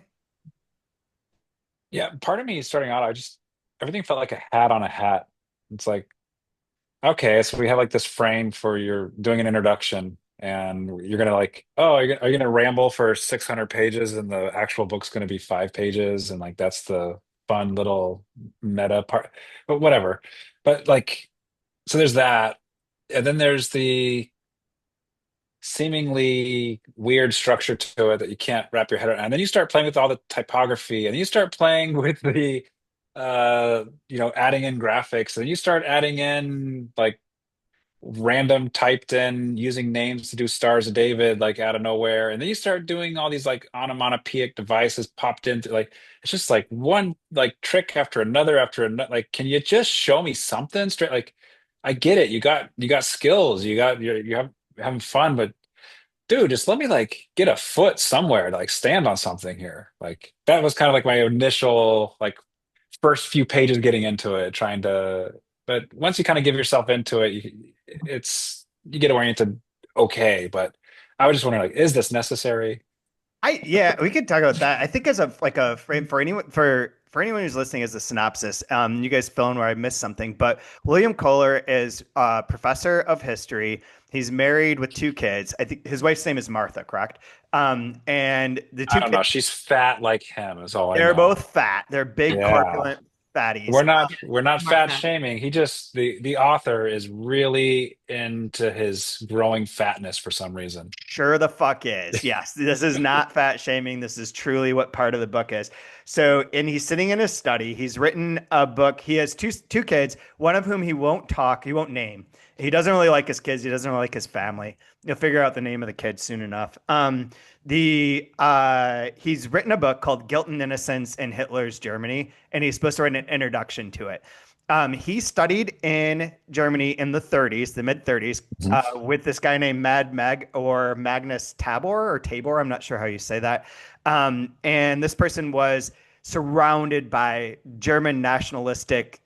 S3: Yeah, part of me starting out, I just everything felt like a hat on a hat. It's like, okay, so we have like this frame for you're doing an introduction, and you're gonna like, oh, are you gonna ramble for 600 pages, and the actual book's gonna be 5 pages, and like that's the fun little meta part, but whatever. But like, so there's that, and then there's the seemingly weird structure to it that you can't wrap your head around. And then you start playing with all the typography, and you start playing with the adding in graphics, and you start adding in like random typed in using names to do Stars of David like out of nowhere. And then you start doing all these like onomatopoeic devices popped into like it's just like one like trick after another. Like, can you just show me something straight? Like, I get it. You got skills. You have having fun, but dude, just let me like get a foot somewhere to like stand on something here. Like that was kind of like my initial like first few pages getting into it, trying to. But once you kind of give yourself into it, you get oriented okay. But I was just wondering, like, is this necessary?
S1: Yeah, we could talk about that. I think as a like a frame for anyone who's listening as a synopsis, you guys fill in where I missed something. But William Kohler is a professor of history. He's married with two kids. I think his wife's name is Martha, correct? And the
S3: I
S1: two
S3: don't
S1: kids,
S3: know. She's fat like him, is all I
S1: they're
S3: know.
S1: both fat. They're big,
S3: Yeah.
S1: corpulent fatties.
S3: We're not fat
S2: Martha.
S3: shaming. He just the author is really into his growing fatness for some reason.
S1: Sure the fuck is. Yes, this is not fat shaming. This is truly what part of the book is. So, and he's sitting in his study. He's written a book. He has two kids, one of whom he won't name. He doesn't really like his kids. He doesn't really like his family. You'll figure out the name of the kids soon enough. The He's written a book called Guilt and Innocence in Hitler's Germany, and he's supposed to write an introduction to it. He studied in Germany in the 30s, the mid 30s,
S3: Mhm.
S1: with this guy named Mad Meg or Magnus Tabor or Tabor. I'm not sure how you say that. And this person was surrounded by German nationalistic,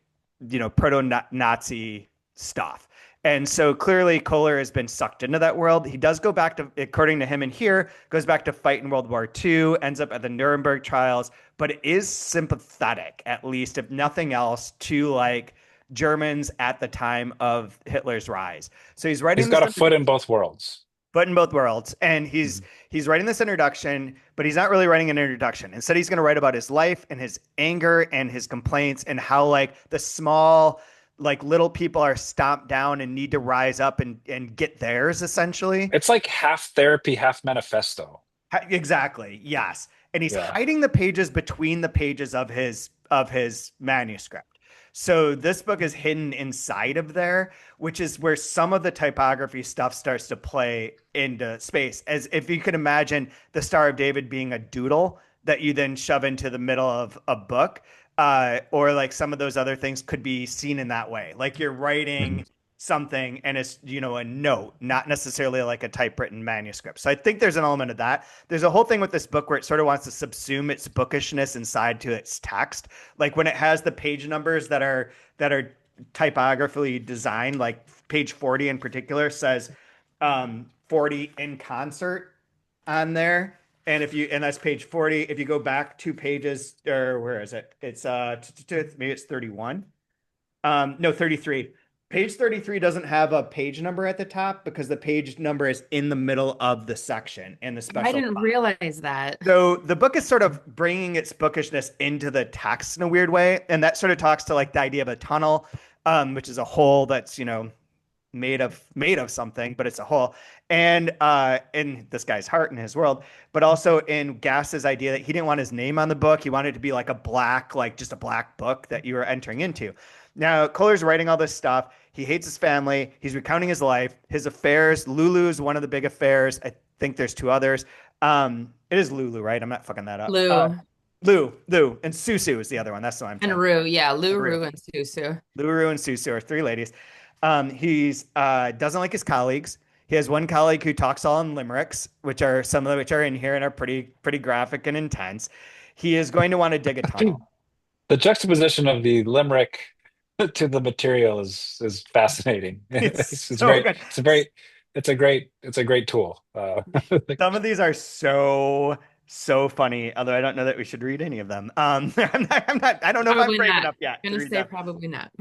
S1: proto-Nazi stuff. And so clearly Kohler has been sucked into that world. He does go back to, according to him in here, goes back to fight in World War II, ends up at the Nuremberg trials, but it is sympathetic, at least, if nothing else, to like Germans at the time of Hitler's rise. So he's
S3: He's
S1: writing this
S3: got a foot in both worlds.
S1: but in both worlds. And he's
S3: Mhm.
S1: he's writing this introduction, but he's not really writing an introduction. Instead, he's going to write about his life and his anger and his complaints and how like the small like little people are stomped down and need to rise up and get theirs essentially.
S3: It's like half therapy, half manifesto.
S1: Exactly. Yes. And he's
S3: Yeah.
S1: hiding the pages between the pages of his manuscript. So this book is hidden inside of there, which is where some of the typography stuff starts to play into space. As if you could imagine the Star of David being a doodle that you then shove into the middle of a book, or like some of those other things could be seen in that way. Like you're
S3: Mhm.
S1: writing something and it's, a note, not necessarily like a typewritten manuscript. So I think there's an element of that. There's a whole thing with this book where it sort of wants to subsume its bookishness inside to its text. Like when it has the page numbers that are typographically designed, like page 40 in particular says 40 in concert on there. And that's page 40. If you go back 2 pages, or where is it? It's maybe it's 31. No, 33. Page 33 doesn't have a page number at the top because the page number is in the middle of the section in the
S2: I
S1: special
S2: didn't
S1: font.
S2: realize that.
S1: So the book is sort of bringing its bookishness into the text in a weird way, and that sort of talks to like the idea of a tunnel, which is a hole that's made of something, but it's a hole. And in this guy's heart and his world, but also in Gass's idea that he didn't want his name on the book. He wanted it to be like a black, like just a black book that you were entering into. Now, Kohler's writing all this stuff. He hates his family. He's recounting his life, his affairs. Lulu is one of the big affairs. I think there's two others. It is Lulu, right? I'm not fucking that up.
S2: Lou
S1: Lou, and Susu is the other one. That's the one I'm
S2: and
S1: saying.
S2: Rue. Yeah, Lou,
S1: Rue.
S2: Rue, and Susu.
S1: Luru and Susu are three ladies. He's doesn't like his colleagues. He has one colleague who talks all in limericks, which are some of which are in here and are pretty graphic and intense. He is going to want to dig a tunnel.
S3: The juxtaposition of the limerick to the material is fascinating.
S1: It's
S3: It's
S1: so
S3: very
S1: good.
S3: it's a great tool.
S1: Some of these are so funny, although I don't know that we should read any of them. I don't know if I'm
S2: Probably
S1: brave
S2: not.
S1: enough yet
S2: I'm
S1: to
S2: gonna
S1: read
S2: say
S1: them.
S2: probably not.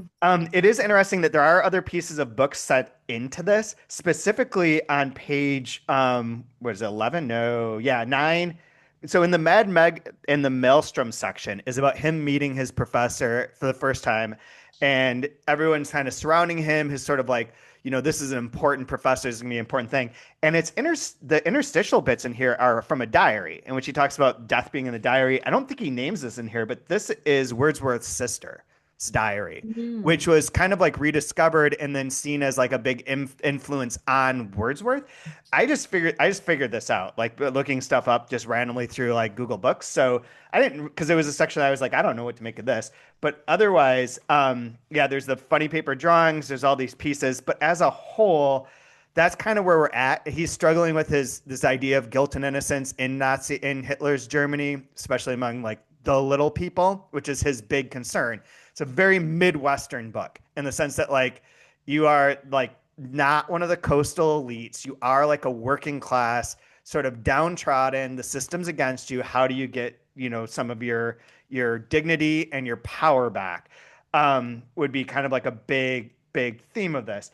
S1: It is interesting that there are other pieces of books set into this, specifically on page what is it, 11? No, yeah, 9. So in the Mad Meg in the Maelstrom section is about him meeting his professor for the first time, and everyone's kind of surrounding him. His sort of like, this is an important professor, this is gonna be an important thing. And the interstitial bits in here are from a diary in which he talks about death being in the diary. I don't think he names this in here, but this is Wordsworth's sister diary,
S2: Mm.
S1: which was kind of like rediscovered and then seen as like a big influence on Wordsworth. I just figured this out, like looking stuff up just randomly through like Google Books. So I didn't, because it was a section I was like, I don't know what to make of this. But otherwise, yeah, there's the funny paper drawings, there's all these pieces, but as a whole, that's kind of where we're at. He's struggling with his this idea of guilt and innocence in Hitler's Germany, especially among like the little people, which is his big concern. It's a very Midwestern book in the sense that like you are like not one of the coastal elites. You are like a working class, sort of downtrodden. The system's against you. How do you get, some of your dignity and your power back? Would be kind of like a big theme of this.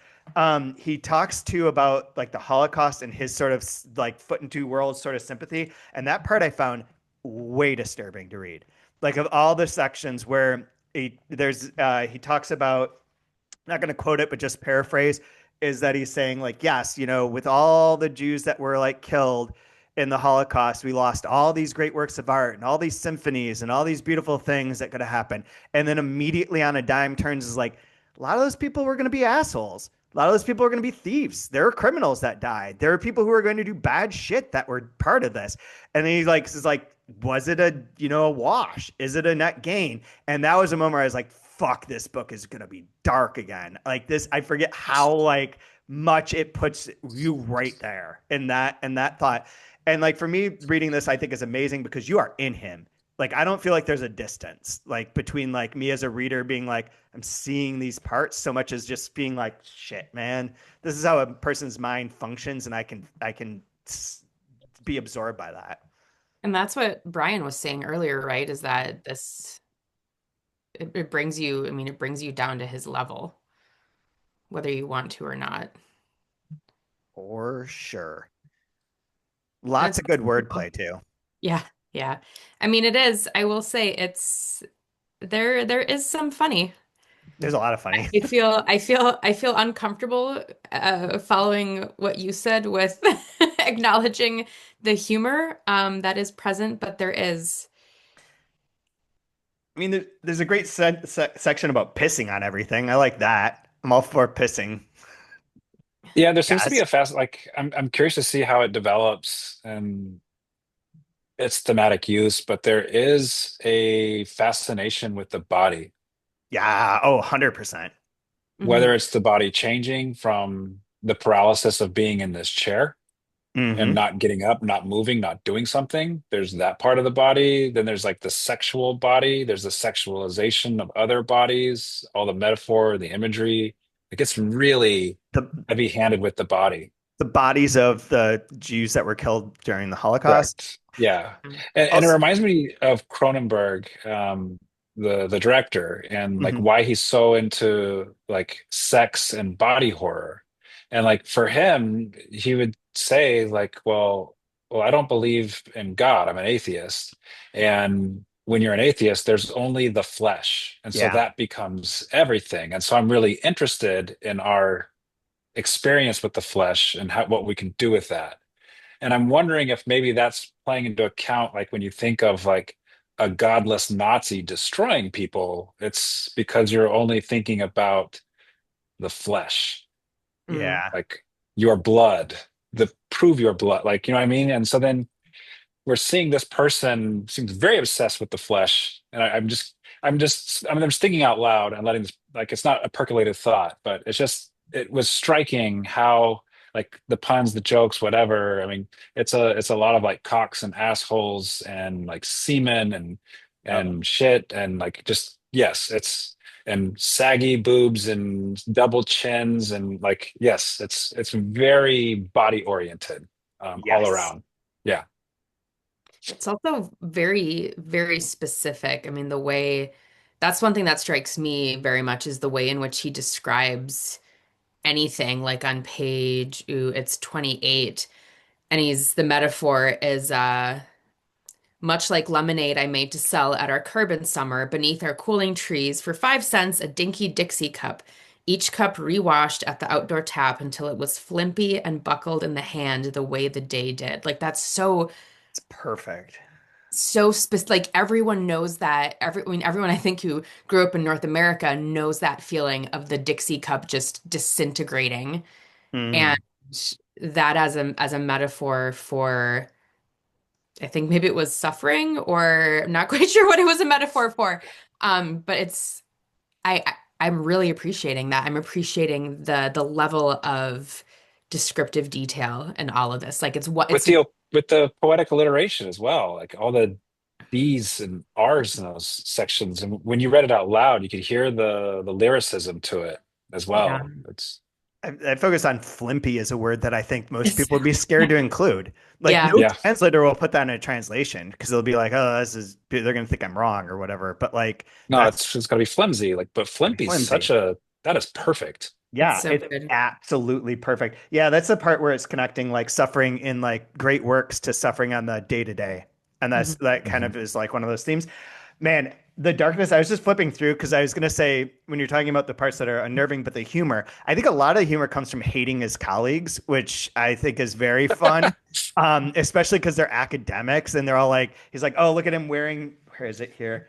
S1: He talks too about like the Holocaust and his sort of like foot in two worlds sort of sympathy. And that part I found way disturbing to read. Like of all the sections where he talks about, I'm not going to quote it, but just paraphrase, is that he's saying like, yes, with all the Jews that were like killed in the Holocaust, we lost all these great works of art and all these symphonies and all these beautiful things that could have happened. And then immediately on a dime turns is like, a lot of those people were going to be assholes. A lot of those people are going to be thieves. There are criminals that died. There are people who are going to do bad shit that were part of this. And then he like is like, was it a wash? Is it a net gain? And that was a moment where I was like, fuck, this book is gonna be dark again. Like this, I forget how like much it puts you right there in that thought. And like for me, reading this, I think is amazing because you are in him. Like I don't feel like there's a distance like between like me as a reader being like I'm seeing these parts so much as just being like shit, man. This is how a person's mind functions, and I can be absorbed by that.
S2: And that's what Brian was saying earlier, right? Is that it brings you, I mean, it brings you down to his level, whether you want to or not.
S1: For sure.
S2: And
S1: Lots
S2: it's
S1: of good
S2: possible.
S1: wordplay too.
S2: Yeah, yeah. I mean, it is, I will say it's there is some funny.
S1: There's a lot of funny.
S2: I feel uncomfortable following what you said with acknowledging the humor that is present, but there is.
S1: I mean, there's a great section about pissing on everything. I like that. I'm all for pissing.
S3: Yeah, there seems to be
S1: Yes.
S3: a fast like I'm curious to see how it develops and its thematic use, but there is a fascination with the body.
S1: Yeah. Oh, 100%.
S2: Hmm.
S3: whether it's the body changing from the paralysis of being in this chair and
S1: Hmm.
S3: not getting up, not moving, not doing something. There's that part of the body. Then there's like the sexual body. There's the sexualization of other bodies, all the metaphor, the imagery. It gets really
S1: The
S3: heavy-handed with the body.
S1: the bodies of the Jews that were killed during the Holocaust.
S3: Correct. Yeah. And it
S1: Also,
S3: reminds me of Cronenberg, the director, and like
S1: mhm.
S3: why he's so into like sex and body horror. And like for him, he would say like, well, I don't believe in God. I'm an atheist. And when you're an atheist, there's only the flesh. And so
S1: Yeah,
S3: that becomes everything. And so I'm really interested in our experience with the flesh and what we can do with that. And I'm wondering if maybe that's playing into account, like when you think of like a godless Nazi destroying people, it's because you're only thinking about the flesh,
S2: Mm.
S1: yeah,
S3: like your blood, the prove your blood, like you know what I mean? And so then we're seeing this person seems very obsessed with the flesh. And I'm just thinking out loud and letting this, like, it's not a percolated thought, but it was striking how, like, the puns, the jokes, whatever. I mean, it's a lot of like cocks and assholes and like semen
S1: yep,
S3: and shit and like just, yes, and saggy boobs and double chins and like, yes, it's very body oriented, all
S1: yes,
S3: around. Yeah.
S2: It's also very, very specific. I mean, the way that's one thing that strikes me very much is the way in which he describes anything, like on page, ooh, it's 28. And the metaphor is much like lemonade I made to sell at our curb in summer beneath our cooling trees for 5 cents a dinky Dixie cup, each cup rewashed at the outdoor tap until it was flimpy and buckled in the hand the way the day did. Like that's
S1: it's perfect.
S2: so specific. Like everyone knows that. I mean, everyone I think who grew up in North America knows that feeling of the Dixie cup just disintegrating, and
S1: Hmm.
S2: that as a metaphor for, I think maybe it was suffering, or I'm not quite sure what it was a metaphor for. But I'm really appreciating that. I'm appreciating the level of descriptive detail in all of this. Like
S3: with the poetic alliteration as well, like all the D's and R's in those sections. And when you read it out loud, you could hear the lyricism to it as
S2: yeah.
S3: well. It's
S1: I focus on flimpy as a word that I think most people would be scared to include. Like
S2: Yeah.
S1: no
S3: yeah,
S1: translator will put that in a translation because they'll be like, "Oh, this is," they're gonna think I'm wrong or whatever. But like
S3: no,
S1: that's
S3: it's got to be flimsy. Like, but flimpy's
S1: flimsy.
S3: such a that is perfect.
S2: It's
S1: Yeah,
S2: so
S1: it's
S2: good.
S1: absolutely perfect. Yeah, that's the part where it's connecting like suffering in like great works to suffering on the day to day. And
S2: Mhm.
S1: that kind
S3: Mhm.
S1: of is like one of those themes. Man, the darkness, I was just flipping through because I was going to say, when you're talking about the parts that are unnerving, but the humor, I think a lot of the humor comes from hating his colleagues, which I think is very fun, especially because they're academics and they're all like, he's like, oh, look at him wearing, where is it here?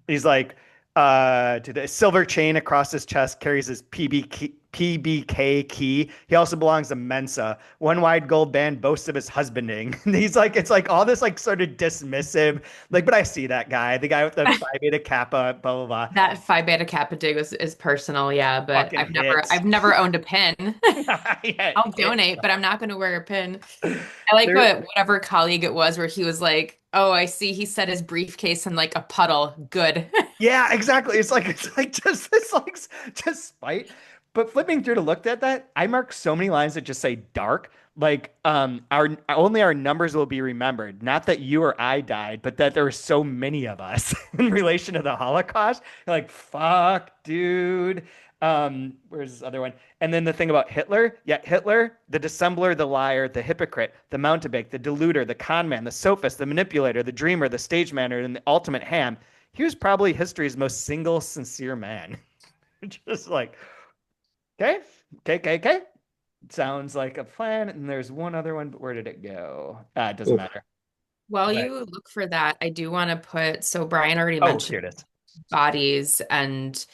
S1: He's like, to the silver chain across his chest carries his PBK key. He also belongs to Mensa. One wide gold band boasts of his husbanding. And he's like, it's like all this like sort of dismissive, like, but I see that guy, the guy with the Phi Beta Kappa, blah blah blah.
S2: That Phi Beta Kappa dig is personal, yeah, but
S1: Fucking hits.
S2: I've never owned a pin.
S1: Yeah,
S2: I'll
S1: hits.
S2: donate, but I'm not going to wear a pin. I like
S1: There,
S2: whatever colleague it was where he was like, "Oh, I see. He set his briefcase in like a puddle. Good."
S1: yeah, exactly. It's like just this like just spite. But flipping through to look at that, I marked so many lines that just say dark. Like our only our numbers will be remembered. Not that you or I died, but that there were so many of us in relation to the Holocaust. You're like, fuck, dude. Where's this other one? And then the thing about Hitler, yeah, Hitler, the dissembler, the liar, the hypocrite, the mountebank, the deluder, the con man, the sophist, the manipulator, the dreamer, the stage manager, and the ultimate ham. He was probably history's most single, sincere man. Just like, okay, okay. Sounds like a plan. And there's one other one, but where did it go? It doesn't
S3: Ooh.
S1: matter.
S2: While
S1: But
S2: you look for that, I do want to put, so Brian already
S1: oh,
S2: mentioned
S1: here it is.
S2: bodies and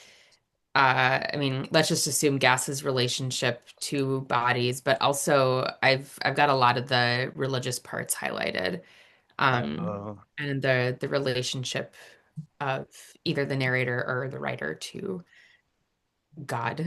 S2: I mean, let's just assume Gas's relationship to bodies, but also I've got a lot of the religious parts highlighted.
S1: Oh,
S2: And the relationship of either the narrator or the writer to God.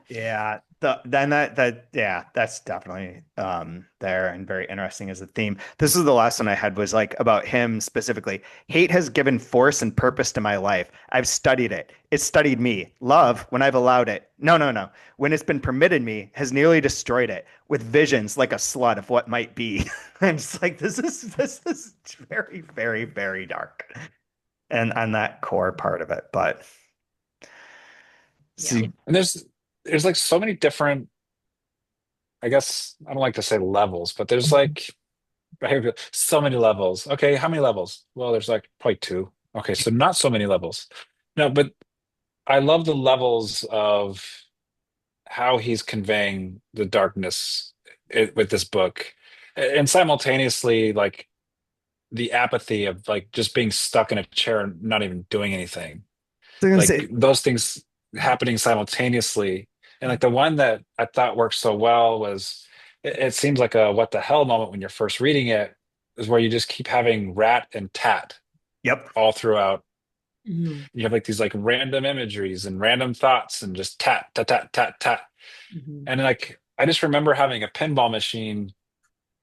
S1: Yeah, then that yeah, that's definitely there and very interesting as a theme. This is the last one I had was like about him specifically. Hate has given force and purpose to my life. I've studied it. It's studied me. Love, when I've allowed it. No, no, no. When it's been permitted me, has nearly destroyed it with visions like a slut of what might be. I'm just like, this is very, very, very dark. And on that core part of it. But
S2: Yeah.
S1: see,
S3: And there's like so many different, I guess I don't like to say levels, but there's like so many levels. Okay, how many levels? Well, there's like probably two. Okay, so not so many levels. No, but I love the levels of how he's conveying the darkness with this book, and simultaneously like the apathy of like just being stuck in a chair and not even doing anything.
S1: I was gonna
S3: Like
S1: say,
S3: those things happening simultaneously. And like the one that I thought worked so well was it seems like a what the hell moment when you're first reading it is where you just keep having rat and tat
S1: yep.
S3: all throughout.
S2: Mhm.
S3: You have like these like random imageries and random thoughts and just tat tat tat tat tat.
S2: Mhm.
S3: And like I just remember having a pinball machine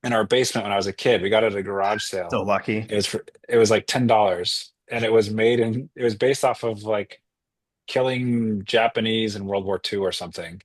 S3: in our basement when I was a kid. We got it at a garage
S1: So
S3: sale.
S1: lucky.
S3: It was like $10 and it was based off of like killing Japanese in World War II or something.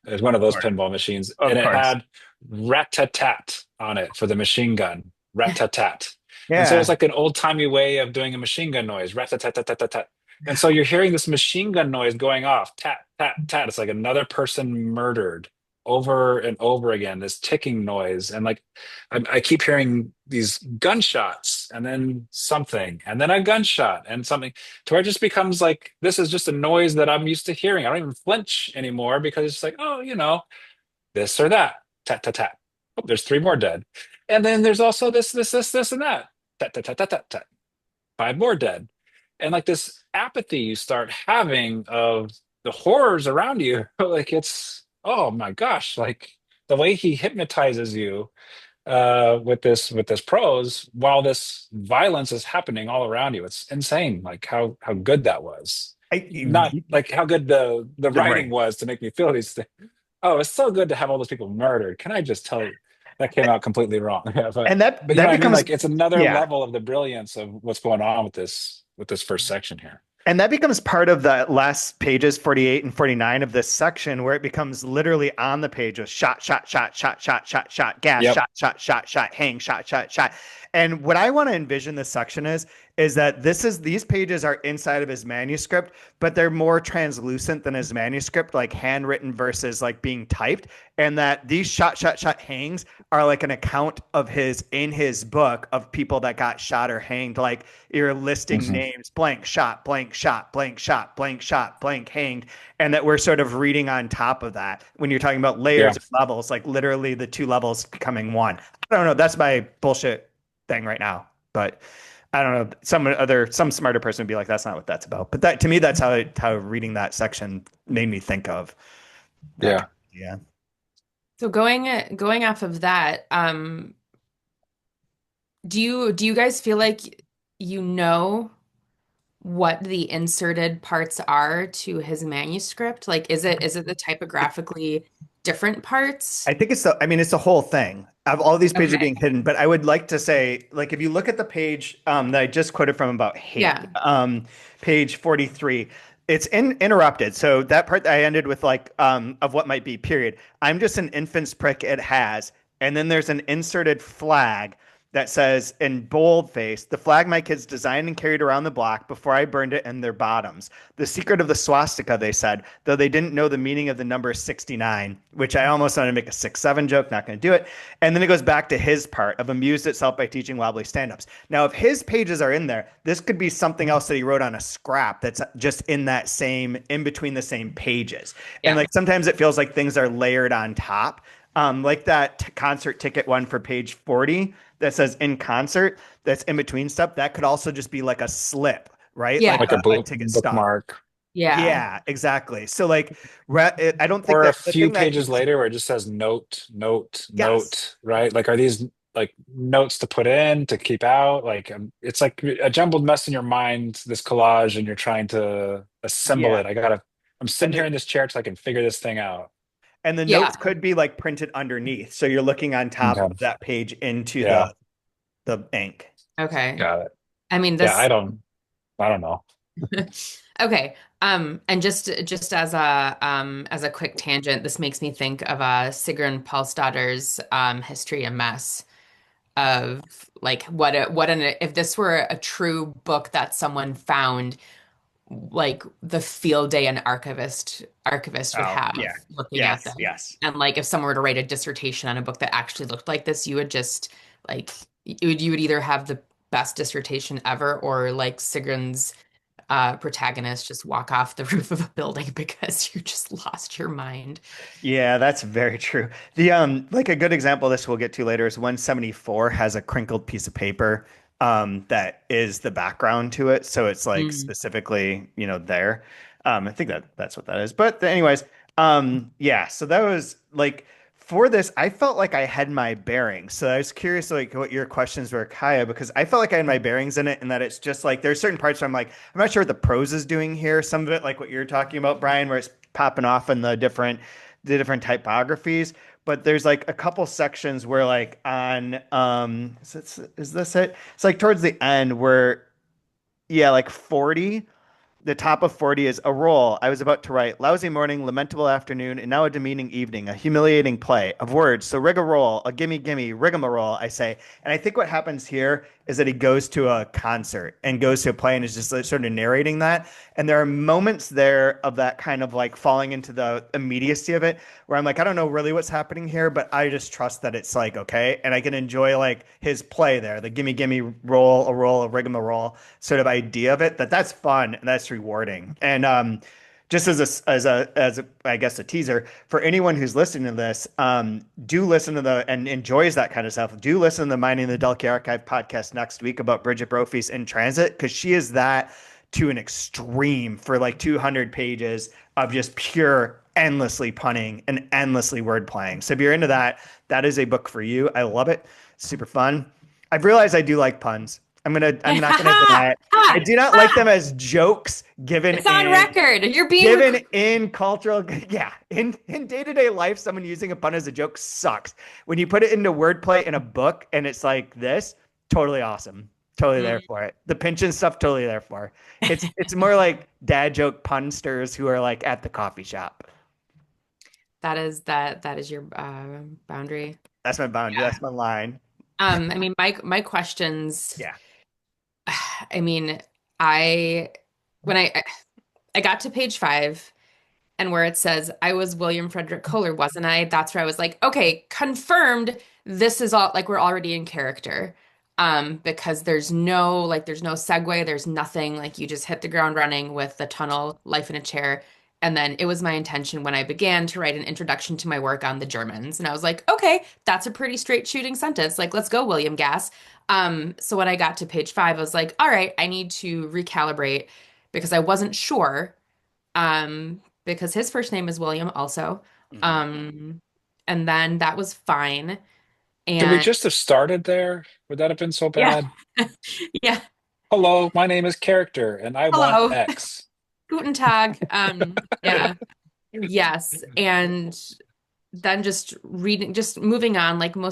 S3: It was one of those
S1: Of
S3: pinball machines, and
S1: Of
S3: it
S1: course.
S3: had rat-tat-tat on it for the machine gun. Rat-tat-tat. And so it's
S1: Yeah.
S3: like an old-timey way of doing a machine gun noise. Rat-tat-tat-tat-tat-tat. And so you're hearing this machine gun noise going off. Tat, tat, tat. It's like another person murdered over and over again, this ticking noise. And like I keep hearing these gunshots and then something, and then a gunshot and something to where it just becomes like this is just a noise that I'm used to hearing. I don't even flinch anymore because it's like, oh, this or that. Tat tat tat. Oh, there's three more dead. And then there's also this, and that. Tat tat tat tat tat tat. Five more dead. And like this apathy you start having of the horrors around you. Like it's oh my gosh, like the way he hypnotizes you with this prose while this violence is happening all around you. It's insane, like how good that was.
S1: I
S3: Not like how good the writing
S1: right.
S3: was to make me feel these things. Oh, it's so good to have all those people murdered. Can I just tell you that came out completely wrong? Yeah,
S1: And that
S3: but you know
S1: that
S3: what I mean?
S1: becomes
S3: Like it's another
S1: yeah.
S3: level of the brilliance of what's going on with this first section here.
S1: And that becomes part of the last pages 48 and 49 of this section where it becomes literally on the page of shot, shot, shot, shot, shot, shot, shot, gas,
S3: Yep.
S1: shot, shot, shot, shot, hang, shot, shot, shot. And what I want to envision this section is that these pages are inside of his manuscript, but they're more translucent than his manuscript, like handwritten versus like being typed. And that these shot, shot, shot hangs are like an account of his in his book of people that got shot or hanged. Like you're listing
S3: Mhm.
S1: names, blank shot, blank shot, blank shot, blank shot, blank hanged, and that we're sort of reading on top of that when you're talking about layers
S3: Yeah.
S1: of levels, like literally the two levels becoming one. I don't know. That's my bullshit thing right now, but I don't know. Some smarter person would be like, that's not what that's about. But that to me, that's how reading that section made me think of that kind
S3: Yeah.
S1: of idea.
S2: So going off of that, do you guys feel like you know what the inserted parts are to his manuscript? Like, is it the typographically different parts?
S1: I think I mean, it's the whole thing of all these pages
S2: Okay.
S1: being hidden. But I would like to say, like, if you look at the page that I just quoted from about hate,
S2: Yeah.
S1: page 43, it's interrupted. So that part that I ended with, like, of what might be, period. I'm just an infant's prick, it has. And then there's an inserted flag that says in boldface, the flag my kids designed and carried around the block before I burned it in their bottoms. The secret of the swastika, they said, though they didn't know the meaning of the number 69, which I almost wanted to make a 6-7 joke, not going to do it. And then it goes back to his part of amused itself by teaching wobbly stand-ups. Now, if his pages are in there, this could be something else that he wrote on a scrap that's just in between the same pages. And
S2: Yeah.
S1: like sometimes it feels like things are layered on top. Like that concert ticket one for page 40 that says in concert, that's in between stuff. That could also just be like a slip, right? Like
S3: Like
S2: Yeah.
S1: a ticket stub.
S3: bookmark.
S2: Yeah.
S1: Yeah, exactly. So like, I don't think
S3: Or a
S1: that the
S3: few
S1: thing that
S3: pages
S1: he's,
S3: later where it just says note, note,
S1: yes,
S3: note, right? Like, are these like notes to put in, to keep out? Like, it's like a jumbled mess in your mind, this collage, and you're trying to assemble
S1: yeah.
S3: it. I'm
S1: And
S3: sitting
S1: the
S3: here in this chair till I can figure this thing out.
S1: and the
S2: Yeah.
S1: notes could be like printed underneath. So you're looking on top
S3: Okay.
S1: of that page into
S3: Yeah,
S1: the ink.
S2: Okay.
S3: got it.
S2: I mean,
S3: Yeah,
S2: this
S3: I don't know.
S2: okay. And just as a quick tangent, this makes me think of Sigrun Palsdottir's History a Mess of like what an if this were a true book that someone found, like the field day an archivist would
S1: Oh,
S2: have
S1: yeah.
S2: looking at
S1: Yes,
S2: this.
S1: yes.
S2: And like if someone were to write a dissertation on a book that actually looked like this, you would just like you would either have the best dissertation ever or like Sigrun's protagonist just walk off the roof of a building because you just lost your mind.
S1: Yeah, that's very true. The like a good example of this we'll get to later is 174 has a crinkled piece of paper that is the background to it. So it's like
S2: Mm.
S1: specifically, there. I think that's what that is. But anyways, yeah, so that was like for this, I felt like I had my bearings. So I was curious like what your questions were, Kaya, because I felt like I had my bearings in it and that it's just like there's certain parts where I'm like, I'm not sure what the prose is doing here. Some of it, like what you're talking about, Brian, where it's popping off in the different typographies, but there's like a couple sections where like on is this it? It's like towards the end where yeah, like 40 the top of 40 is a roll. I was about to write lousy morning, lamentable afternoon, and now a demeaning evening, a humiliating play of words. So rig a roll, a gimme gimme, rigmarole, I say. And I think what happens here is that he goes to a concert and goes to a play and is just like, sort of narrating that. And there are moments there of that kind of like falling into the immediacy of it where I'm like, I don't know really what's happening here, but I just trust that it's like, okay. And I can enjoy like his play there, the gimme gimme roll, a rigmarole sort of idea of it, that's fun and that's rewarding. And just as a I guess a teaser for anyone who's listening to this, do listen to the and enjoys that kind of stuff. Do listen to the Mining the Delkey Archive podcast next week about Bridget Brophy's In Transit because she is that to an extreme for like 200 pages of just pure endlessly punning and endlessly word playing. So if you're into that, that is a book for you. I love it. Super fun. I've realized I do like puns. I'm not gonna
S2: Ha!
S1: deny it. I
S2: Ha!
S1: do not like them
S2: Ha!
S1: as jokes
S2: It's on record. You're being
S1: given
S2: rec
S1: in cultural yeah, in day-to-day life, someone using a pun as a joke sucks. When you put it into wordplay in a book and it's like this, totally awesome. Totally there
S2: Mm.
S1: for it. The Pynchon stuff, totally there for. It's more like dad joke punsters who are like at the coffee shop.
S2: That is your boundary.
S1: That's my boundary.
S2: Yeah.
S1: That's my line.
S2: I mean, my questions.
S1: Yeah.
S2: I mean, I when I got to page 5 and where it says I was William Frederick Kohler, wasn't I? That's where I was like, okay, confirmed. This is all like we're already in character. Because there's no segue, there's nothing like you just hit the ground running with the tunnel, life in a chair. And then it was my intention when I began to write an introduction to my work on the Germans. And I was like, okay, that's a pretty straight shooting sentence. Like, let's go, William Gass. So when I got to page 5, I was like, all right, I need to recalibrate because I wasn't sure. Because his first name is William also.
S1: Mhm.
S2: Um, and then that was fine.
S3: Should we
S2: And
S3: just have started there? Would that have been so
S2: yeah,
S3: bad?
S2: yeah.
S3: Hello, my name is Character, and I want
S2: Hello.
S3: X.
S2: Guten Tag. Yeah. Yes. And then just reading, just moving on, like I've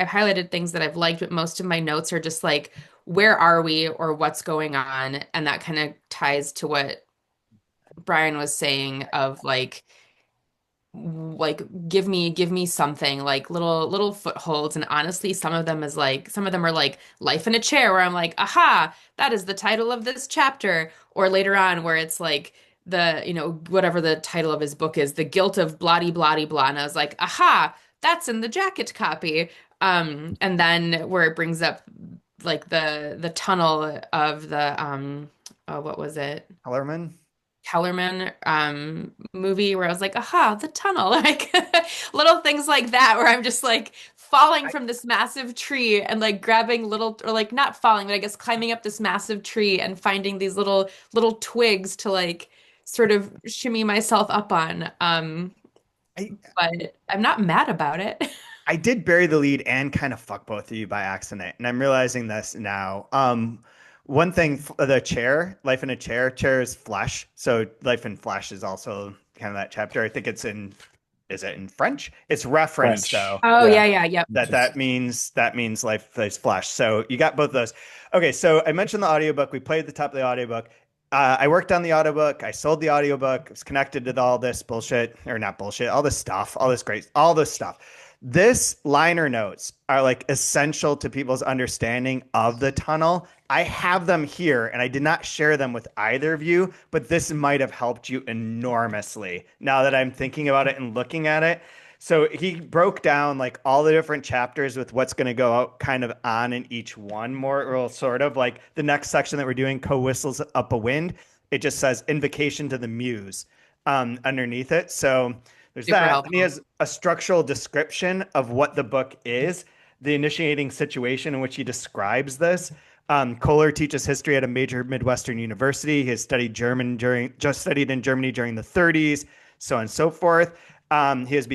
S2: highlighted things that I've liked, but most of my notes are just like, where are we or what's going on? And that kind of ties to what Brian was saying of like give me something like little footholds, and honestly some of them are like life in a chair where I'm like, aha, that is the title of this chapter, or later on where it's like whatever the title of his book is, the guilt of bloody bloody blah, and I was like, aha, that's in the jacket copy. And then where it brings up like the tunnel of the oh, what was it,
S1: Hellerman.
S2: Kellerman movie, where I was like, aha, the tunnel. Like little things like that where I'm just like falling from this massive tree and like grabbing little, or like not falling, but I guess climbing up this massive tree and finding these little twigs to like sort of shimmy myself up on.
S1: I
S2: But I'm not mad about it.
S1: I did bury the lead and kind of fuck both of you by accident, and I'm realizing this now. One thing, the chair, life in a chair, chair is flesh. So life in flesh is also kind of that chapter. I think it's in, is it in French? It's referenced though.
S3: French.
S2: Oh
S3: Yeah.
S2: yeah, yeah, yep.
S1: That means life is flesh. So you got both those. Okay, so I mentioned the audiobook. We played the top of the audiobook. I worked on the audiobook. I sold the audiobook. It was connected to all this bullshit, or not bullshit, all this stuff, all this great, all this stuff. This liner notes are like essential to people's understanding of the tunnel. I have them here and I did not share them with either of you, but this might have helped you enormously now that I'm thinking about it and looking at it. So he broke down like all the different chapters with what's going to go out kind of on in each one, more or sort of like the next section that we're doing, Co Whistles Up a Wind. It just says Invocation to the Muse underneath it. So there's
S2: Super
S1: that. And he
S2: helpful.
S1: has a structural description of what the book is, the initiating situation in which he describes this. Kohler teaches history at a major Midwestern university. He has studied German during, just studied in Germany during the 30s, so on and so forth. He has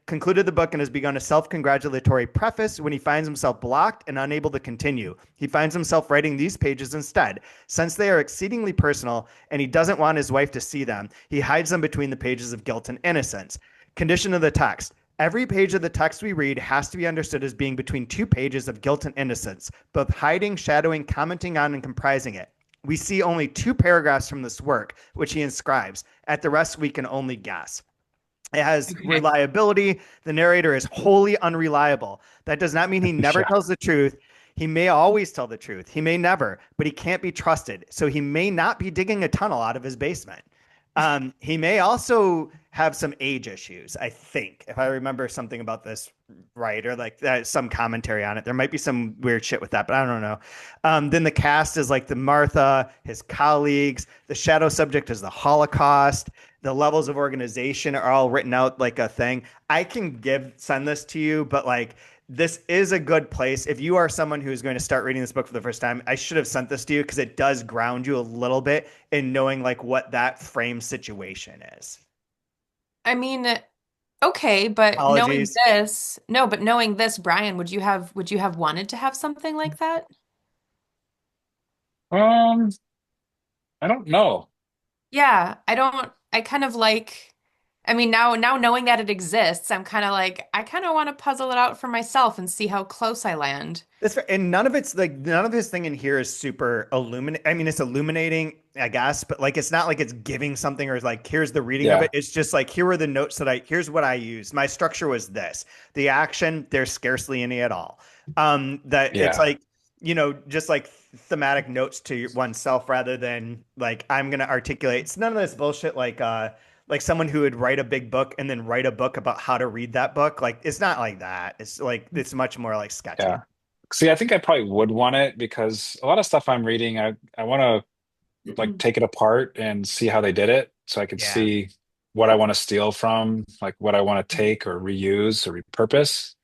S1: concluded the book and has begun a self-congratulatory preface when he finds himself blocked and unable to continue. He finds himself writing these pages instead. Since they are exceedingly personal and he doesn't want his wife to see them, he hides them between the pages of guilt and innocence. Condition of the text. Every page of the text we read has to be understood as being between two pages of guilt and innocence, both hiding, shadowing, commenting on, and comprising it. We see only two paragraphs from this work, which he inscribes. At the rest, we can only guess. It has
S2: Okay.
S1: reliability. The narrator is wholly unreliable. That does not mean he never
S3: Yeah.
S1: tells the truth. He may always tell the truth. He may never, but he can't be trusted. So he may not be digging a tunnel out of his basement. He may also have some age issues, I think, if I remember something about this right, or like some commentary on it. There might be some weird shit with that, but I don't know. Then the cast is like the Martha, his colleagues. The shadow subject is the Holocaust. The levels of organization are all written out like a thing. I can send this to you, but like this is a good place. If you are someone who's going to start reading this book for the first time, I should have sent this to you because it does ground you a little bit in knowing like what that frame situation is.
S2: I mean, okay, but knowing
S1: Apologies.
S2: this, no, but knowing this, Brian, would you have wanted to have something like that?
S3: Um, I don't know.
S2: Yeah, I kind of like, I mean, now knowing that it exists, I'm kind of like, I kind of want to puzzle it out for myself and see how close I land.
S1: That's fair. And none of it's like none of his thing in here is super illuminate. I mean, it's illuminating, I guess, but like it's not like it's giving something or it's like here's the reading of it.
S3: Yeah.
S1: It's just like here were the notes here's what I used. My structure was this. The action, there's scarcely any at all. That it's
S3: Yeah.
S1: like, just like thematic notes to oneself rather than like I'm gonna articulate. It's none of this bullshit like someone who would write a big book and then write a book about how to read that book. Like it's not like that. It's like it's much more like sketchy.
S3: Yeah. See, I think I probably would want it because a lot of stuff I'm reading, I want to like take it apart and see how they did it so I could
S1: Yeah.
S3: see what I want to steal from, like what I want to take or reuse or repurpose.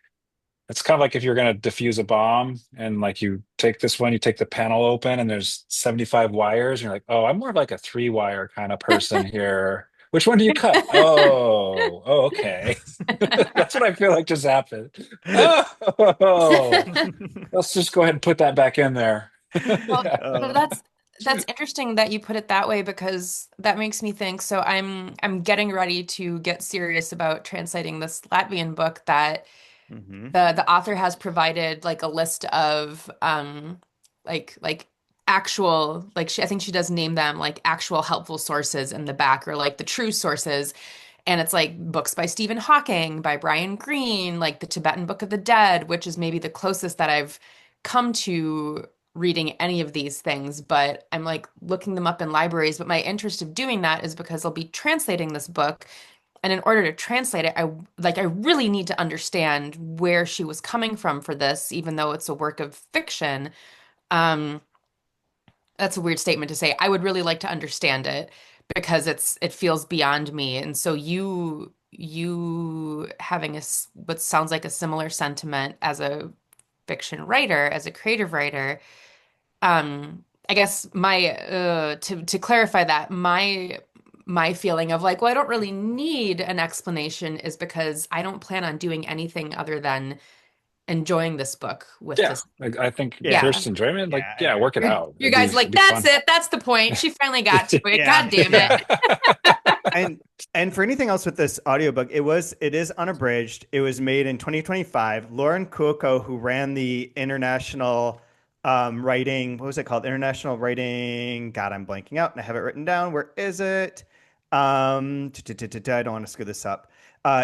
S3: It's kind of like if you're going to diffuse a bomb and like you take this one, you take the panel open and there's 75 wires, and you're like, oh, I'm more of like a three wire kind of person here. Which one do you cut? Oh, okay. That's what I feel like just happened. Oh, let's just go ahead and put that back in there.
S2: Well,
S3: Yeah.
S1: Oh.
S2: that's interesting that you put it that way because that makes me think. So I'm getting ready to get serious about translating this Latvian book that
S1: Hmm.
S2: the author has provided like a list of like actual like I think she does name them like actual helpful sources in the back or like the true sources. And it's like books by Stephen Hawking, by Brian Greene, like the Tibetan Book of the Dead, which is maybe the closest that I've come to reading any of these things. But I'm like looking them up in libraries. But my interest of doing that is because I'll be translating this book. And in order to translate it, I really need to understand where she was coming from for this, even though it's a work of fiction. Um, that's a weird statement to say. I would really like to understand it because it feels beyond me. And so you having what sounds like a similar sentiment as a fiction writer, as a creative writer, I guess my to clarify that, my feeling of like, well, I don't really need an explanation is because I don't plan on doing anything other than enjoying this book with
S3: Yeah,
S2: this.
S3: I think if
S1: Yeah.
S2: Yeah.
S3: there's enjoyment, like
S1: Yeah, I
S3: yeah,
S1: agree.
S3: work it out.
S2: You guys
S3: It'd
S2: like,
S3: be
S2: that's
S3: fun.
S2: it. That's the point. She finally got to it.
S1: Yeah.
S2: God damn it.
S1: Yeah. And for anything else with this audiobook, it is unabridged. It was made in 2025. Lauren Cuoco, who ran the international writing, what was it called? International writing. God, I'm blanking out, and I have it written down. Where is it? I don't want to screw this up.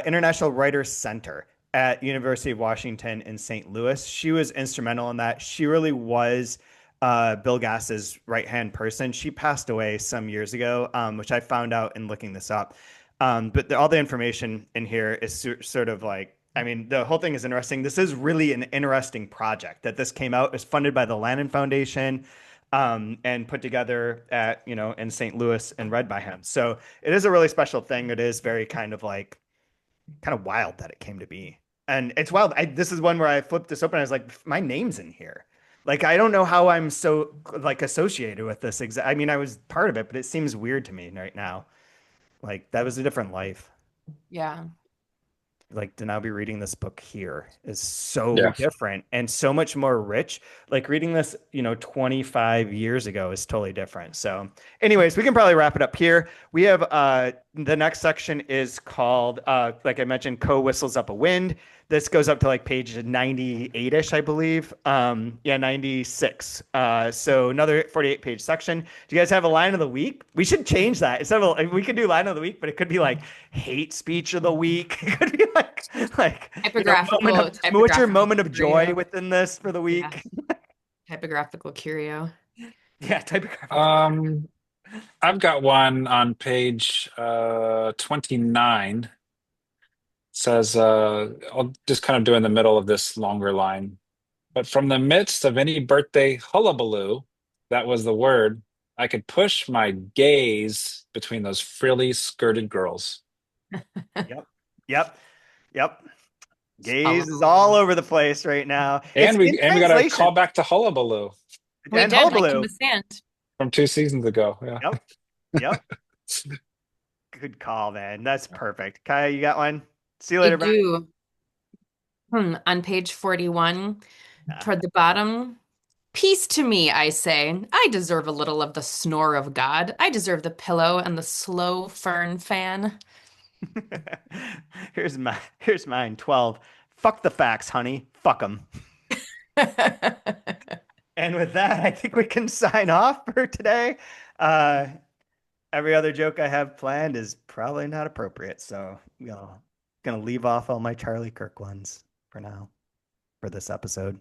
S1: International Writers Center at University of Washington in St. Louis. She was instrumental in that. She really was Bill Gass's right hand person. She passed away some years ago, which I found out in looking this up. But all the information in here is sort of like, I mean, the whole thing is interesting. This is really an interesting project that this came out. It was funded by the Lannan Foundation and put together at, in St. Louis and read by him. So it is a really special thing. It is very kind of wild that it came to be. And it's wild. This is one where I flipped this open. I was like, my name's in here. Like, I don't know how I'm so like associated with this. I mean, I was part of it, but it seems weird to me right now. Like that was a different life.
S2: Yeah.
S1: Like to now be reading this book here is so
S3: Yeah.
S1: different and so much more rich. Like reading this, 25 years ago is totally different. So, anyways, we can probably wrap it up here. We have the next section is called like I mentioned, Co Whistles Up a Wind. This goes up to like page 98ish, I believe. Yeah, 96. So another 48-page section. Do you guys have a line of the week? We should change that. We could do line of the week, but it could be like hate speech of the week. It could be like what's your
S2: Typographical
S1: moment of joy
S2: curio.
S1: within this for the
S2: Yeah.
S1: week?
S2: Typographical curio.
S1: Yeah, typographical.
S3: Um, I've got one on page 29. Says, I'll just kind of do in the middle of this longer line. But from the midst of any birthday hullabaloo, that was the word, I could push my gaze between those frilly skirted girls.
S1: Yep. Yep. Yep. Gaze is all
S2: Hullabaloo.
S1: over the place right now. It's
S3: And
S1: in
S3: we got to call
S1: translation.
S3: back to hullabaloo
S2: We
S1: And
S2: did. I can
S1: hullabaloo.
S2: withstand.
S3: from 2 seasons ago. Yeah.
S1: Yep. Yep. Good call, man. That's perfect. Kaya, you got one? See you
S2: I
S1: later, Brian.
S2: do. On page 41,
S1: Yeah.
S2: toward the bottom, peace to me, I say. I deserve a little of the snore of God. I deserve the pillow and the slow fern fan.
S1: Here's mine. 12. Fuck the facts, honey. Fuck them. And with that, I think we can sign off for today. Uh, every other joke I have planned is probably not appropriate, so gonna leave off all my Charlie Kirk ones for now for this episode.